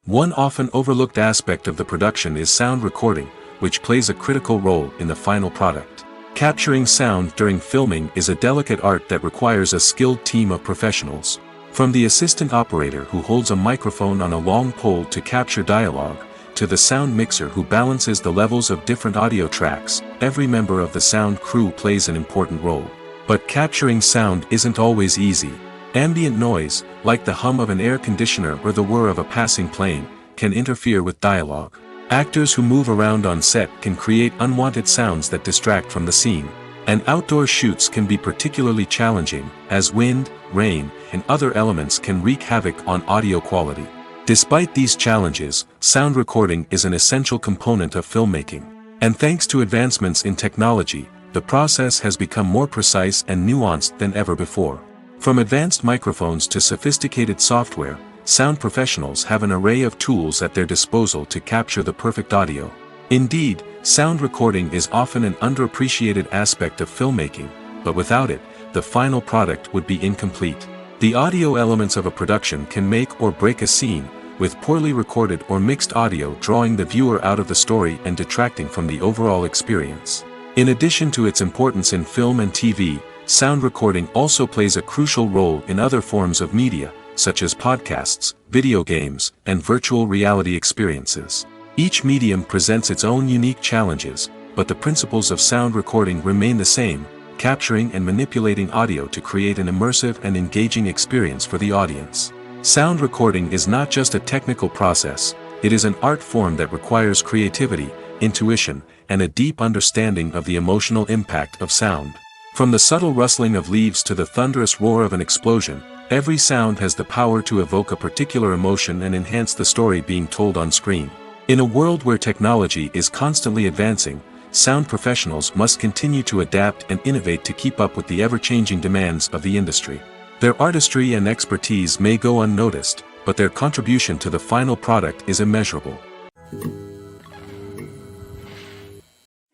One often overlooked aspect of the production is sound recording, which plays a critical role in the final product. Capturing sound during filming is a delicate art that requires a skilled team of professionals. From the assistant operator who holds a microphone on a long pole to capture dialogue, to the sound mixer who balances the levels of different audio tracks, every member of the sound crew plays an important role. But capturing sound isn't always easy. Ambient noise, like the hum of an air conditioner or the whir of a passing plane, can interfere with dialogue. Actors who move around on set can create unwanted sounds that distract from the scene. And outdoor shoots can be particularly challenging, as wind, rain, and other elements can wreak havoc on audio quality. Despite these challenges, sound recording is an essential component of filmmaking. And thanks to advancements in technology, the process has become more precise and nuanced than ever before. From advanced microphones to sophisticated software, sound professionals have an array of tools at their disposal to capture the perfect audio. Indeed, sound recording is often an underappreciated aspect of filmmaking, but without it, the final product would be incomplete. The audio elements of a production can make or break a scene, with poorly recorded or mixed audio drawing the viewer out of the story and detracting from the overall experience. In addition to its importance in film and TV, sound recording also plays a crucial role in other forms of media, such as podcasts, video games, and virtual reality experiences. Each medium presents its own unique challenges, but the principles of sound recording remain the same: capturing and manipulating audio to create an immersive and engaging experience for the audience. Sound recording is not just a technical process, it is an art form that requires creativity, intuition, and a deep understanding of the emotional impact of sound. From the subtle rustling of leaves to the thunderous roar of an explosion, Every sound has the power to evoke a particular emotion and enhance the story being told on screen. In a world where technology is constantly advancing, sound professionals must continue to adapt and innovate to keep up with the ever-changing demands of the industry. Their artistry and expertise may go unnoticed, but their contribution to the final product is immeasurable.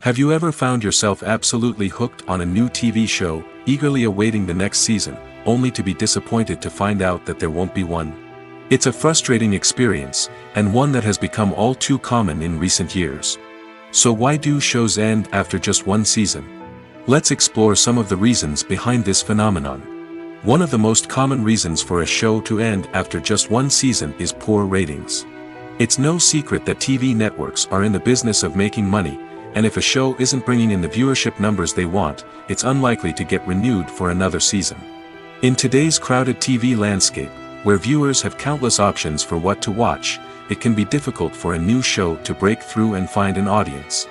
Have you ever found yourself absolutely hooked on a new TV show, eagerly awaiting the next season, only to be disappointed to find out that there won't be one? It's a frustrating experience, and one that has become all too common in recent years. So why do shows end after just one season? Let's explore some of the reasons behind this phenomenon. One of the most common reasons for a show to end after just one season is poor ratings. It's no secret that TV networks are in the business of making money, and if a show isn't bringing in the viewership numbers they want, it's unlikely to get renewed for another season. In today's crowded TV landscape, where viewers have countless options for what to watch, it can be difficult for a new show to break through and find an audience.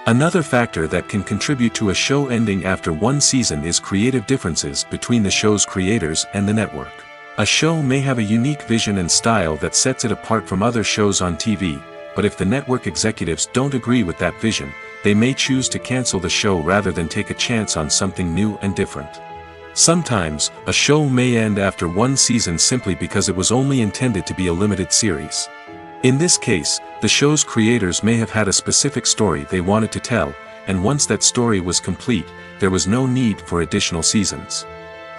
Another factor that can contribute to a show ending after one season is creative differences between the show's creators and the network. A show may have a unique vision and style that sets it apart from other shows on TV, but if the network executives don't agree with that vision, they may choose to cancel the show rather than take a chance on something new and different. Sometimes, a show may end after one season simply because it was only intended to be a limited series. In this case, the show's creators may have had a specific story they wanted to tell, and once that story was complete, there was no need for additional seasons.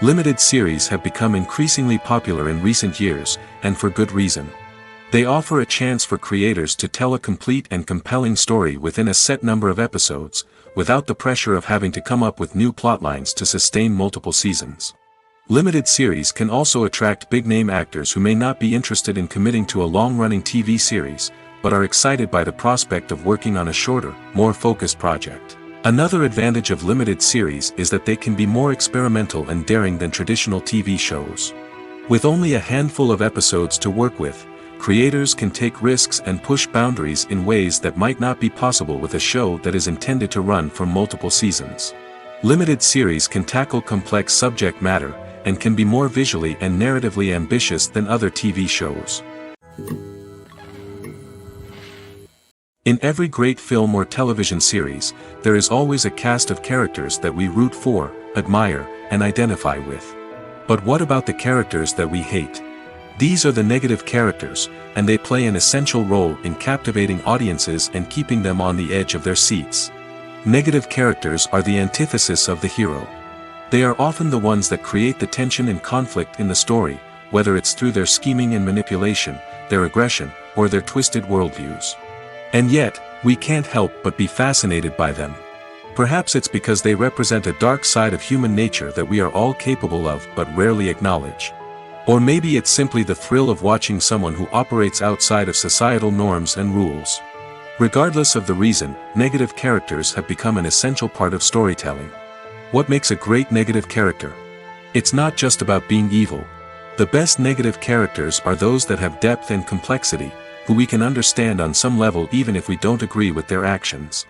Limited series have become increasingly popular in recent years, and for good reason. They offer a chance for creators to tell a complete and compelling story within a set number of episodes, without the pressure of having to come up with new plotlines to sustain multiple seasons. Limited series can also attract big-name actors who may not be interested in committing to a long-running TV series, but are excited by the prospect of working on a shorter, more focused project. Another advantage of limited series is that they can be more experimental and daring than traditional TV shows. With only a handful of episodes to work with, creators can take risks and push boundaries in ways that might not be possible with a show that is intended to run for multiple seasons. Limited series can tackle complex subject matter, and can be more visually and narratively ambitious than other TV shows. In every great film or television series, there is always a cast of characters that we root for, admire, and identify with. But what about the characters that we hate? These are the negative characters, and they play an essential role in captivating audiences and keeping them on the edge of their seats. Negative characters are the antithesis of the hero. They are often the ones that create the tension and conflict in the story, whether it's through their scheming and manipulation, their aggression, or their twisted worldviews. And yet, we can't help but be fascinated by them. Perhaps it's because they represent a dark side of human nature that we are all capable of but rarely acknowledge. Or maybe it's simply the thrill of watching someone who operates outside of societal norms and rules. Regardless of the reason, negative characters have become an essential part of storytelling. What makes a great negative character? It's not just about being evil. The best negative characters are those that have depth and complexity, who we can understand on some level even if we don't agree with their actions.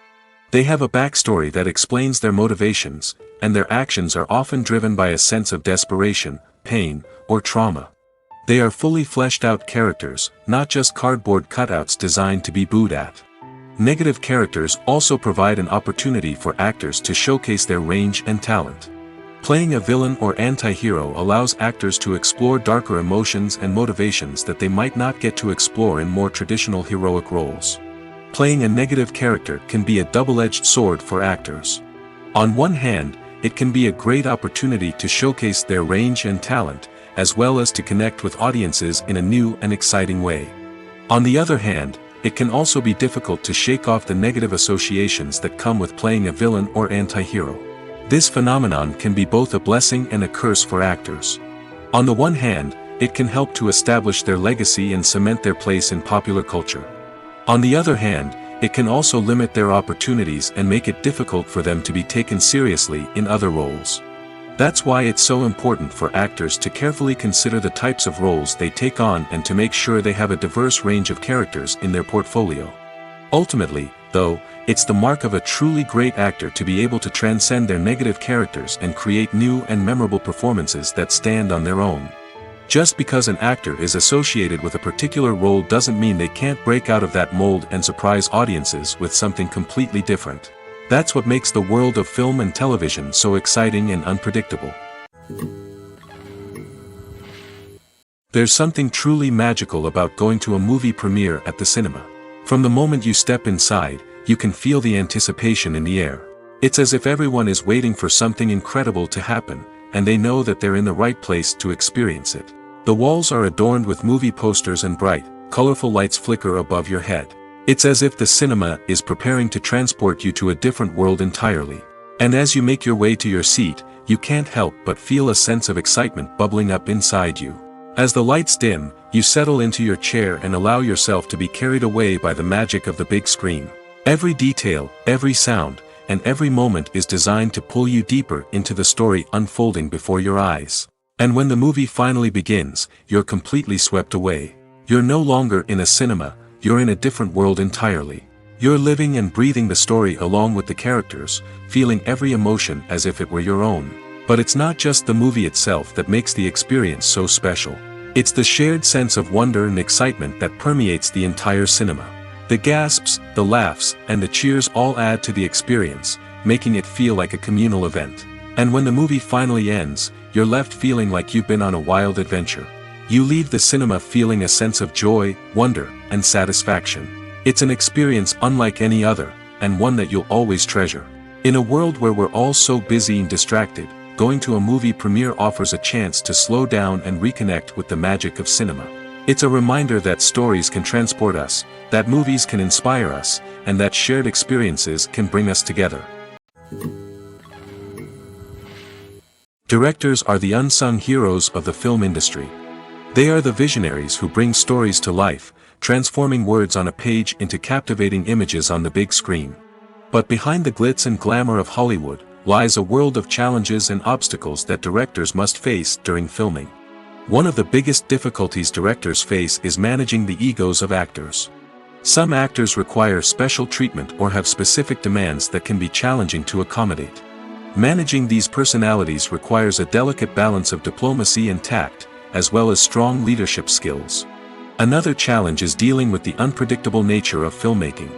They have a backstory that explains their motivations, and their actions are often driven by a sense of desperation, pain, or trauma. They are fully fleshed out characters, not just cardboard cutouts designed to be booed at. Negative characters also provide an opportunity for actors to showcase their range and talent. Playing a villain or anti-hero allows actors to explore darker emotions and motivations that they might not get to explore in more traditional heroic roles. Playing a negative character can be a double-edged sword for actors. On one hand, it can be a great opportunity to showcase their range and talent, as well as to connect with audiences in a new and exciting way. On the other hand, it can also be difficult to shake off the negative associations that come with playing a villain or anti-hero. This phenomenon can be both a blessing and a curse for actors. On the one hand, it can help to establish their legacy and cement their place in popular culture. On the other hand, it can also limit their opportunities and make it difficult for them to be taken seriously in other roles. That's why it's so important for actors to carefully consider the types of roles they take on and to make sure they have a diverse range of characters in their portfolio. Ultimately, though, it's the mark of a truly great actor to be able to transcend their negative characters and create new and memorable performances that stand on their own. Just because an actor is associated with a particular role doesn't mean they can't break out of that mold and surprise audiences with something completely different. That's what makes the world of film and television so exciting and unpredictable. There's something truly magical about going to a movie premiere at the cinema. From the moment you step inside, you can feel the anticipation in the air. It's as if everyone is waiting for something incredible to happen, and they know that they're in the right place to experience it. The walls are adorned with movie posters and bright, colorful lights flicker above your head. It's as if the cinema is preparing to transport you to a different world entirely. And as you make your way to your seat, you can't help but feel a sense of excitement bubbling up inside you. As the lights dim, you settle into your chair and allow yourself to be carried away by the magic of the big screen. Every detail, every sound, and every moment is designed to pull you deeper into the story unfolding before your eyes. And when the movie finally begins, you're completely swept away. You're no longer in a cinema, you're in a different world entirely. You're living and breathing the story along with the characters, feeling every emotion as if it were your own. But it's not just the movie itself that makes the experience so special. It's the shared sense of wonder and excitement that permeates the entire cinema. The gasps, the laughs, and the cheers all add to the experience, making it feel like a communal event. And when the movie finally ends, you're left feeling like you've been on a wild adventure. You leave the cinema feeling a sense of joy, wonder, and satisfaction. It's an experience unlike any other, and one that you'll always treasure. In a world where we're all so busy and distracted, going to a movie premiere offers a chance to slow down and reconnect with the magic of cinema. It's a reminder that stories can transport us, that movies can inspire us, and that shared experiences can bring us together. Directors are the unsung heroes of the film industry. They are the visionaries who bring stories to life, transforming words on a page into captivating images on the big screen. But behind the glitz and glamour of Hollywood, lies a world of challenges and obstacles that directors must face during filming. One of the biggest difficulties directors face is managing the egos of actors. Some actors require special treatment or have specific demands that can be challenging to accommodate. Managing these personalities requires a delicate balance of diplomacy and tact, as well as strong leadership skills. Another challenge is dealing with the unpredictable nature of filmmaking.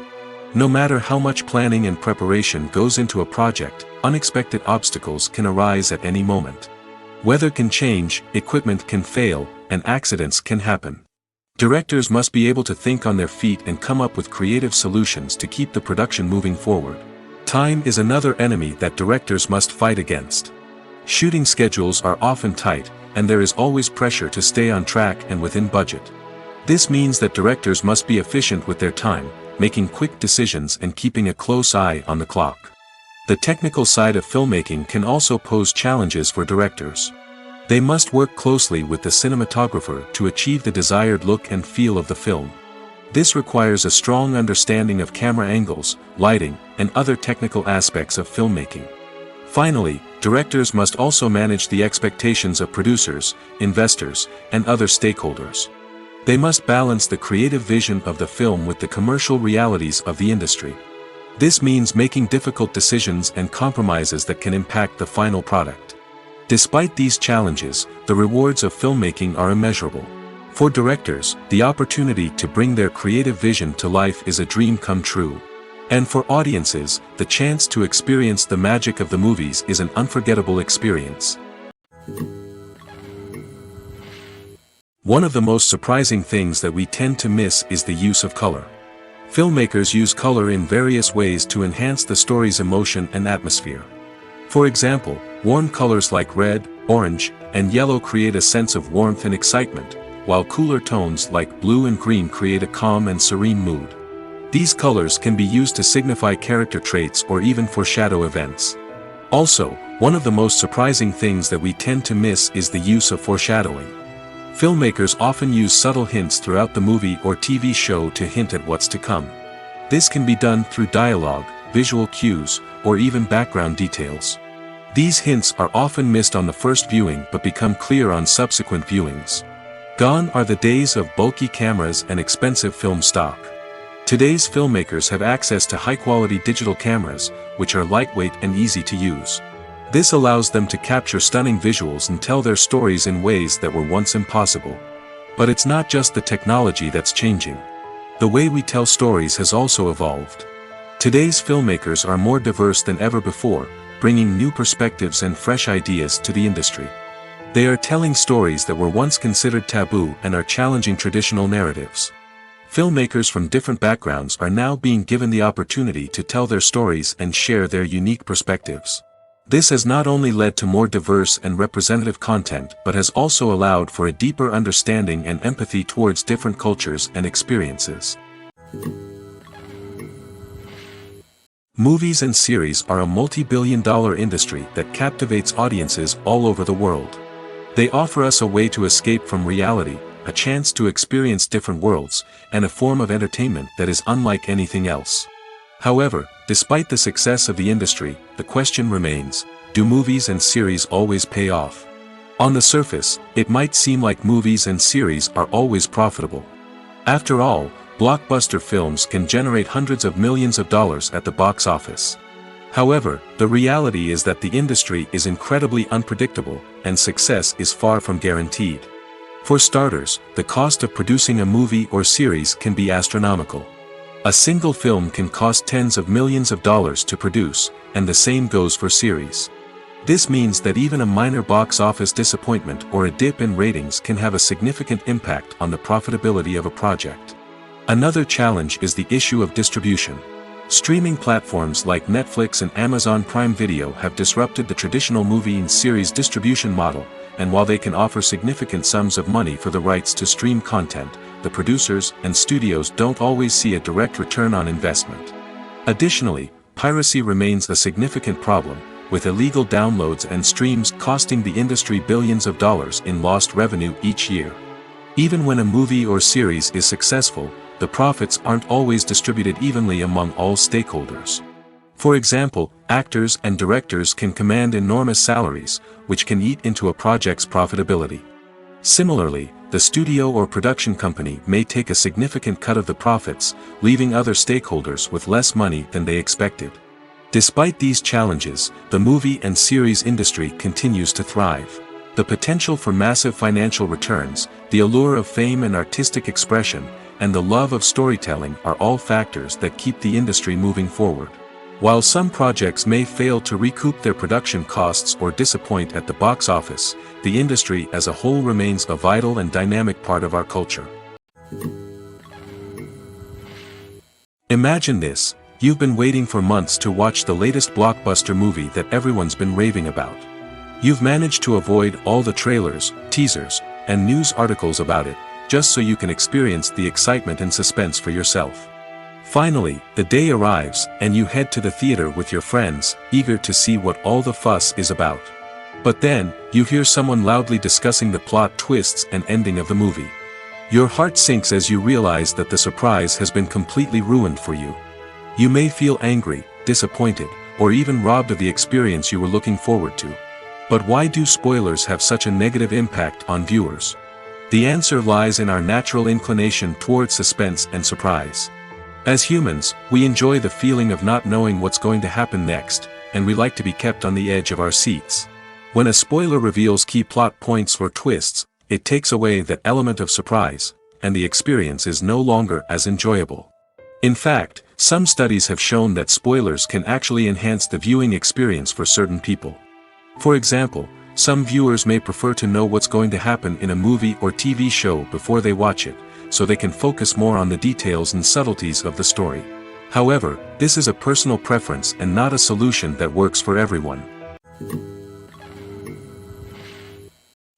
No matter how much planning and preparation goes into a project, unexpected obstacles can arise at any moment. Weather can change, equipment can fail, and accidents can happen. Directors must be able to think on their feet and come up with creative solutions to keep the production moving forward. Time is another enemy that directors must fight against. Shooting schedules are often tight, and there is always pressure to stay on track and within budget. This means that directors must be efficient with their time, making quick decisions and keeping a close eye on the clock. The technical side of filmmaking can also pose challenges for directors. They must work closely with the cinematographer to achieve the desired look and feel of the film. This requires a strong understanding of camera angles, lighting, and other technical aspects of filmmaking. Finally, directors must also manage the expectations of producers, investors, and other stakeholders. They must balance the creative vision of the film with the commercial realities of the industry. This means making difficult decisions and compromises that can impact the final product. Despite these challenges, the rewards of filmmaking are immeasurable. For directors, the opportunity to bring their creative vision to life is a dream come true. And for audiences, the chance to experience the magic of the movies is an unforgettable experience. One of the most surprising things that we tend to miss is the use of color. Filmmakers use color in various ways to enhance the story's emotion and atmosphere. For example, warm colors like red, orange, and yellow create a sense of warmth and excitement, while cooler tones like blue and green create a calm and serene mood. These colors can be used to signify character traits or even foreshadow events. Also, one of the most surprising things that we tend to miss is the use of foreshadowing. Filmmakers often use subtle hints throughout the movie or TV show to hint at what's to come. This can be done through dialogue, visual cues, or even background details. These hints are often missed on the first viewing but become clear on subsequent viewings. Gone are the days of bulky cameras and expensive film stock. Today's filmmakers have access to high-quality digital cameras, which are lightweight and easy to use. This allows them to capture stunning visuals and tell their stories in ways that were once impossible. But it's not just the technology that's changing. The way we tell stories has also evolved. Today's filmmakers are more diverse than ever before, bringing new perspectives and fresh ideas to the industry. They are telling stories that were once considered taboo and are challenging traditional narratives. Filmmakers from different backgrounds are now being given the opportunity to tell their stories and share their unique perspectives. This has not only led to more diverse and representative content but has also allowed for a deeper understanding and empathy towards different cultures and experiences. Movies and series are a multi-billion-dollar industry that captivates audiences all over the world. They offer us a way to escape from reality, a chance to experience different worlds, and a form of entertainment that is unlike anything else. However, despite the success of the industry, the question remains, do movies and series always pay off? On the surface, it might seem like movies and series are always profitable. After all, blockbuster films can generate hundreds of millions of dollars at the box office. However, the reality is that the industry is incredibly unpredictable, and success is far from guaranteed. For starters, the cost of producing a movie or series can be astronomical. A single film can cost tens of millions of dollars to produce, and the same goes for series. This means that even a minor box office disappointment or a dip in ratings can have a significant impact on the profitability of a project. Another challenge is the issue of distribution. Streaming platforms like Netflix and Amazon Prime Video have disrupted the traditional movie and series distribution model, and while they can offer significant sums of money for the rights to stream content, the producers and studios don't always see a direct return on investment. Additionally, piracy remains a significant problem, with illegal downloads and streams costing the industry billions of dollars in lost revenue each year. Even when a movie or series is successful, the profits aren't always distributed evenly among all stakeholders. For example, actors and directors can command enormous salaries, which can eat into a project's profitability. Similarly, the studio or production company may take a significant cut of the profits, leaving other stakeholders with less money than they expected. Despite these challenges, the movie and series industry continues to thrive. The potential for massive financial returns, the allure of fame and artistic expression, and the love of storytelling are all factors that keep the industry moving forward. While some projects may fail to recoup their production costs or disappoint at the box office, the industry as a whole remains a vital and dynamic part of our culture. Imagine this: you've been waiting for months to watch the latest blockbuster movie that everyone's been raving about. You've managed to avoid all the trailers, teasers, and news articles about it, just so you can experience the excitement and suspense for yourself. Finally, the day arrives, and you head to the theater with your friends, eager to see what all the fuss is about. But then, you hear someone loudly discussing the plot twists and ending of the movie. Your heart sinks as you realize that the surprise has been completely ruined for you. You may feel angry, disappointed, or even robbed of the experience you were looking forward to. But why do spoilers have such a negative impact on viewers? The answer lies in our natural inclination towards suspense and surprise. As humans, we enjoy the feeling of not knowing what's going to happen next, and we like to be kept on the edge of our seats. When a spoiler reveals key plot points or twists, it takes away that element of surprise, and the experience is no longer as enjoyable. In fact, some studies have shown that spoilers can actually enhance the viewing experience for certain people. For example, some viewers may prefer to know what's going to happen in a movie or TV show before they watch it, so they can focus more on the details and subtleties of the story. However, this is a personal preference and not a solution that works for everyone.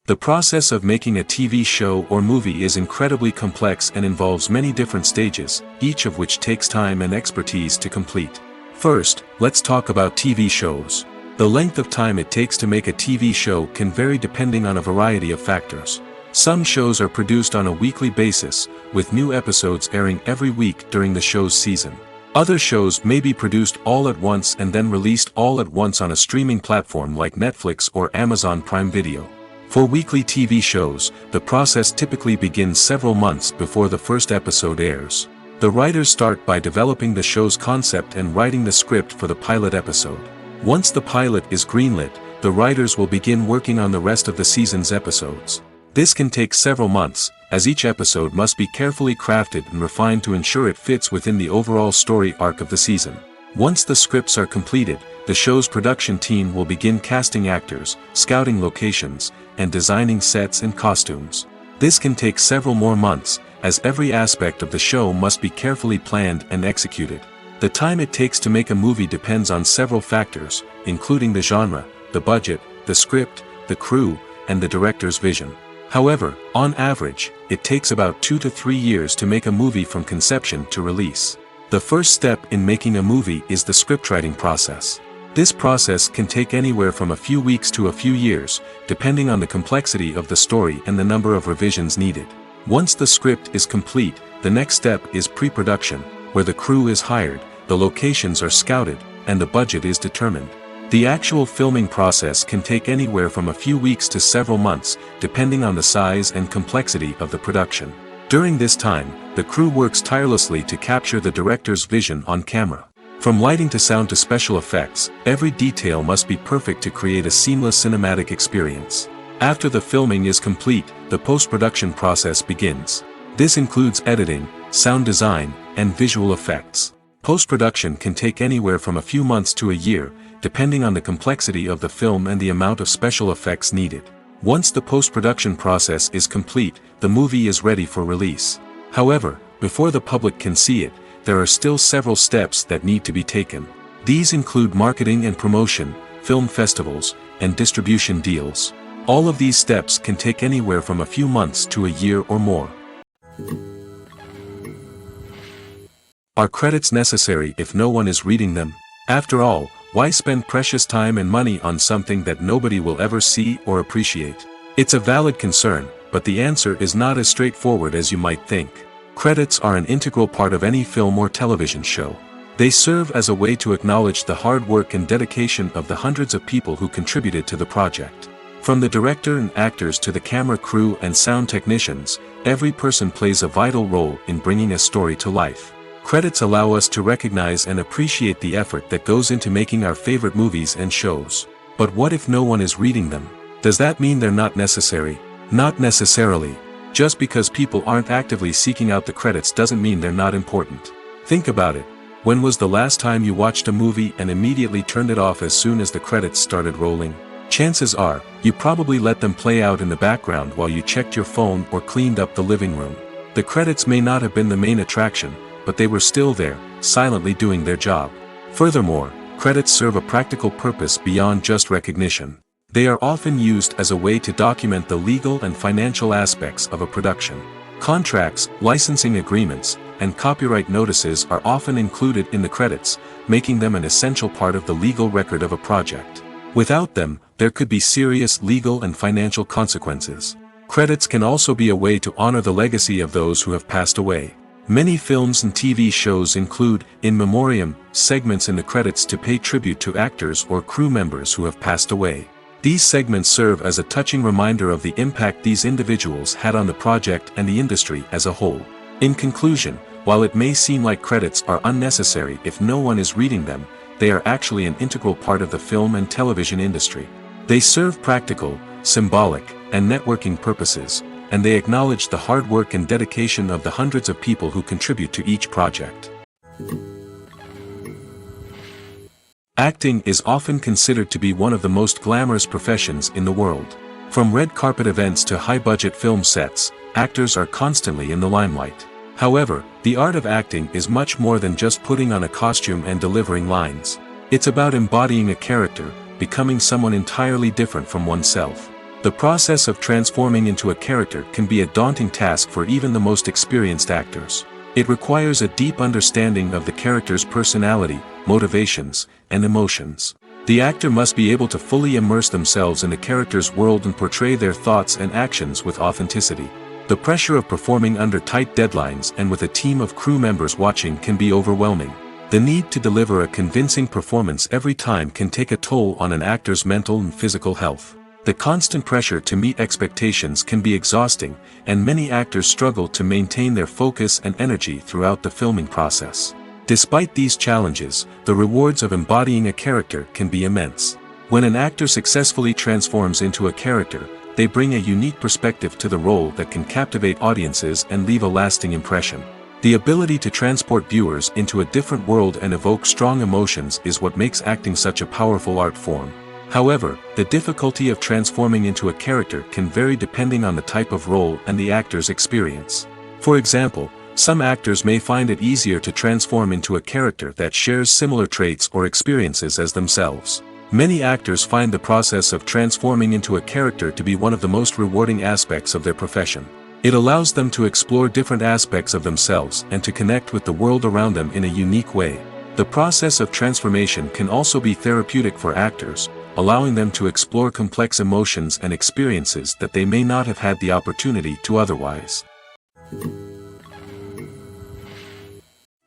The process of making a TV show or movie is incredibly complex and involves many different stages, each of which takes time and expertise to complete. First, let's talk about TV shows. The length of time it takes to make a TV show can vary depending on a variety of factors. Some shows are produced on a weekly basis, with new episodes airing every week during the show's season. Other shows may be produced all at once and then released all at once on a streaming platform like Netflix or Amazon Prime Video. For weekly TV shows, the process typically begins several months before the first episode airs. The writers start by developing the show's concept and writing the script for the pilot episode. Once the pilot is greenlit, the writers will begin working on the rest of the season's episodes. This can take several months, as each episode must be carefully crafted and refined to ensure it fits within the overall story arc of the season. Once the scripts are completed, the show's production team will begin casting actors, scouting locations, and designing sets and costumes. This can take several more months, as every aspect of the show must be carefully planned and executed. The time it takes to make a movie depends on several factors, including the genre, the budget, the script, the crew, and the director's vision. However, on average, it takes about 2 to 3 years to make a movie from conception to release. The first step in making a movie is the scriptwriting process. This process can take anywhere from a few weeks to a few years, depending on the complexity of the story and the number of revisions needed. Once the script is complete, the next step is pre-production, where the crew is hired, the locations are scouted, and the budget is determined. The actual filming process can take anywhere from a few weeks to several months, depending on the size and complexity of the production. During this time, the crew works tirelessly to capture the director's vision on camera. From lighting to sound to special effects, every detail must be perfect to create a seamless cinematic experience. After the filming is complete, the post-production process begins. This includes editing, sound design, and visual effects. Post-production can take anywhere from a few months to a year, depending on the complexity of the film and the amount of special effects needed. Once the post-production process is complete, the movie is ready for release. However, before the public can see it, there are still several steps that need to be taken. These include marketing and promotion, film festivals, and distribution deals. All of these steps can take anywhere from a few months to a year or more. Are credits necessary if no one is reading them? After all, why spend precious time and money on something that nobody will ever see or appreciate? It's a valid concern, but the answer is not as straightforward as you might think. Credits are an integral part of any film or television show. They serve as a way to acknowledge the hard work and dedication of the hundreds of people who contributed to the project. From the director and actors to the camera crew and sound technicians, every person plays a vital role in bringing a story to life. Credits allow us to recognize and appreciate the effort that goes into making our favorite movies and shows. But what if no one is reading them? Does that mean they're not necessary? Not necessarily. Just because people aren't actively seeking out the credits doesn't mean they're not important. Think about it. When was the last time you watched a movie and immediately turned it off as soon as the credits started rolling? Chances are, you probably let them play out in the background while you checked your phone or cleaned up the living room. The credits may not have been the main attraction, but they were still there, silently doing their job. Furthermore, credits serve a practical purpose beyond just recognition. They are often used as a way to document the legal and financial aspects of a production. Contracts, licensing agreements, and copyright notices are often included in the credits, making them an essential part of the legal record of a project. Without them, there could be serious legal and financial consequences. Credits can also be a way to honor the legacy of those who have passed away. Many films and TV shows include in memoriam segments in the credits to pay tribute to actors or crew members who have passed away. These segments serve as a touching reminder of the impact these individuals had on the project and the industry as a whole. In conclusion, while it may seem like credits are unnecessary if no one is reading them, they are actually an integral part of the film and television industry. They serve practical, symbolic, and networking purposes, and they acknowledge the hard work and dedication of the hundreds of people who contribute to each project. Acting is often considered to be one of the most glamorous professions in the world. From red carpet events to high-budget film sets, actors are constantly in the limelight. However, the art of acting is much more than just putting on a costume and delivering lines. It's about embodying a character, becoming someone entirely different from oneself. The process of transforming into a character can be a daunting task for even the most experienced actors. It requires a deep understanding of the character's personality, motivations, and emotions. The actor must be able to fully immerse themselves in the character's world and portray their thoughts and actions with authenticity. The pressure of performing under tight deadlines and with a team of crew members watching can be overwhelming. The need to deliver a convincing performance every time can take a toll on an actor's mental and physical health. The constant pressure to meet expectations can be exhausting, and many actors struggle to maintain their focus and energy throughout the filming process. Despite these challenges, the rewards of embodying a character can be immense. When an actor successfully transforms into a character, they bring a unique perspective to the role that can captivate audiences and leave a lasting impression. The ability to transport viewers into a different world and evoke strong emotions is what makes acting such a powerful art form. However, the difficulty of transforming into a character can vary depending on the type of role and the actor's experience. For example, some actors may find it easier to transform into a character that shares similar traits or experiences as themselves. Many actors find the process of transforming into a character to be one of the most rewarding aspects of their profession. It allows them to explore different aspects of themselves and to connect with the world around them in a unique way. The process of transformation can also be therapeutic for actors, allowing them to explore complex emotions and experiences that they may not have had the opportunity to otherwise.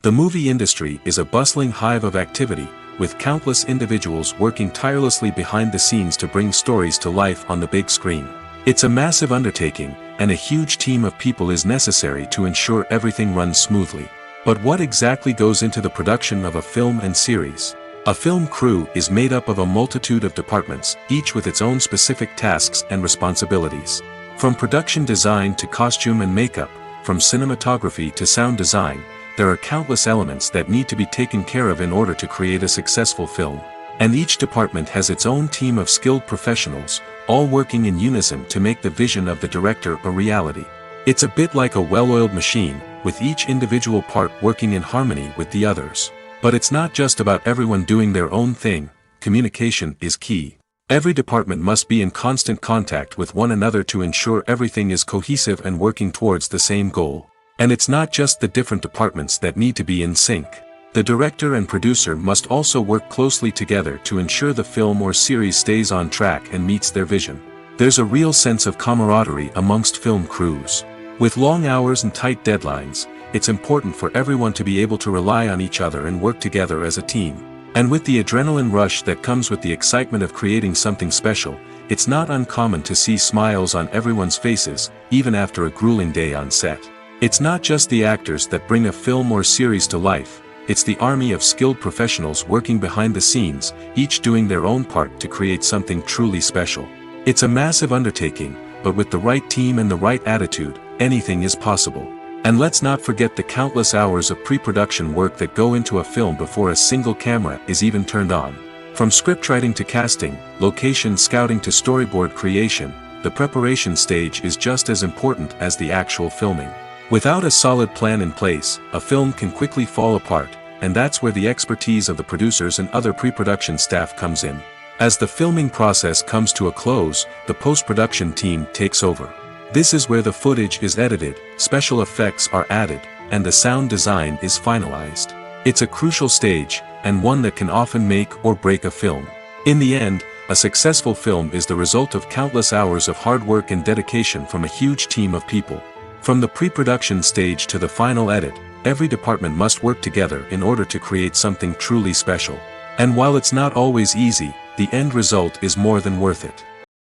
The movie industry is a bustling hive of activity, with countless individuals working tirelessly behind the scenes to bring stories to life on the big screen. It's a massive undertaking, and a huge team of people is necessary to ensure everything runs smoothly. But what exactly goes into the production of a film and series? A film crew is made up of a multitude of departments, each with its own specific tasks and responsibilities. From production design to costume and makeup, from cinematography to sound design, there are countless elements that need to be taken care of in order to create a successful film. And each department has its own team of skilled professionals, all working in unison to make the vision of the director a reality. It's a bit like a well-oiled machine, with each individual part working in harmony with the others. But it's not just about everyone doing their own thing. Communication is key. Every department must be in constant contact with one another to ensure everything is cohesive and working towards the same goal. And it's not just the different departments that need to be in sync. The director and producer must also work closely together to ensure the film or series stays on track and meets their vision. There's a real sense of camaraderie amongst film crews. With long hours and tight deadlines, it's important for everyone to be able to rely on each other and work together as a team. And with the adrenaline rush that comes with the excitement of creating something special, it's not uncommon to see smiles on everyone's faces, even after a grueling day on set. It's not just the actors that bring a film or series to life, it's the army of skilled professionals working behind the scenes, each doing their own part to create something truly special. It's a massive undertaking, but with the right team and the right attitude, anything is possible. And let's not forget the countless hours of pre-production work that go into a film before a single camera is even turned on. From scriptwriting to casting, location scouting to storyboard creation, the preparation stage is just as important as the actual filming. Without a solid plan in place, a film can quickly fall apart, and that's where the expertise of the producers and other pre-production staff comes in. As the filming process comes to a close, the post-production team takes over. This is where the footage is edited, special effects are added, and the sound design is finalized. It's a crucial stage, and one that can often make or break a film. In the end, a successful film is the result of countless hours of hard work and dedication from a huge team of people. From the pre-production stage to the final edit, every department must work together in order to create something truly special. And while it's not always easy, the end result is more than worth it.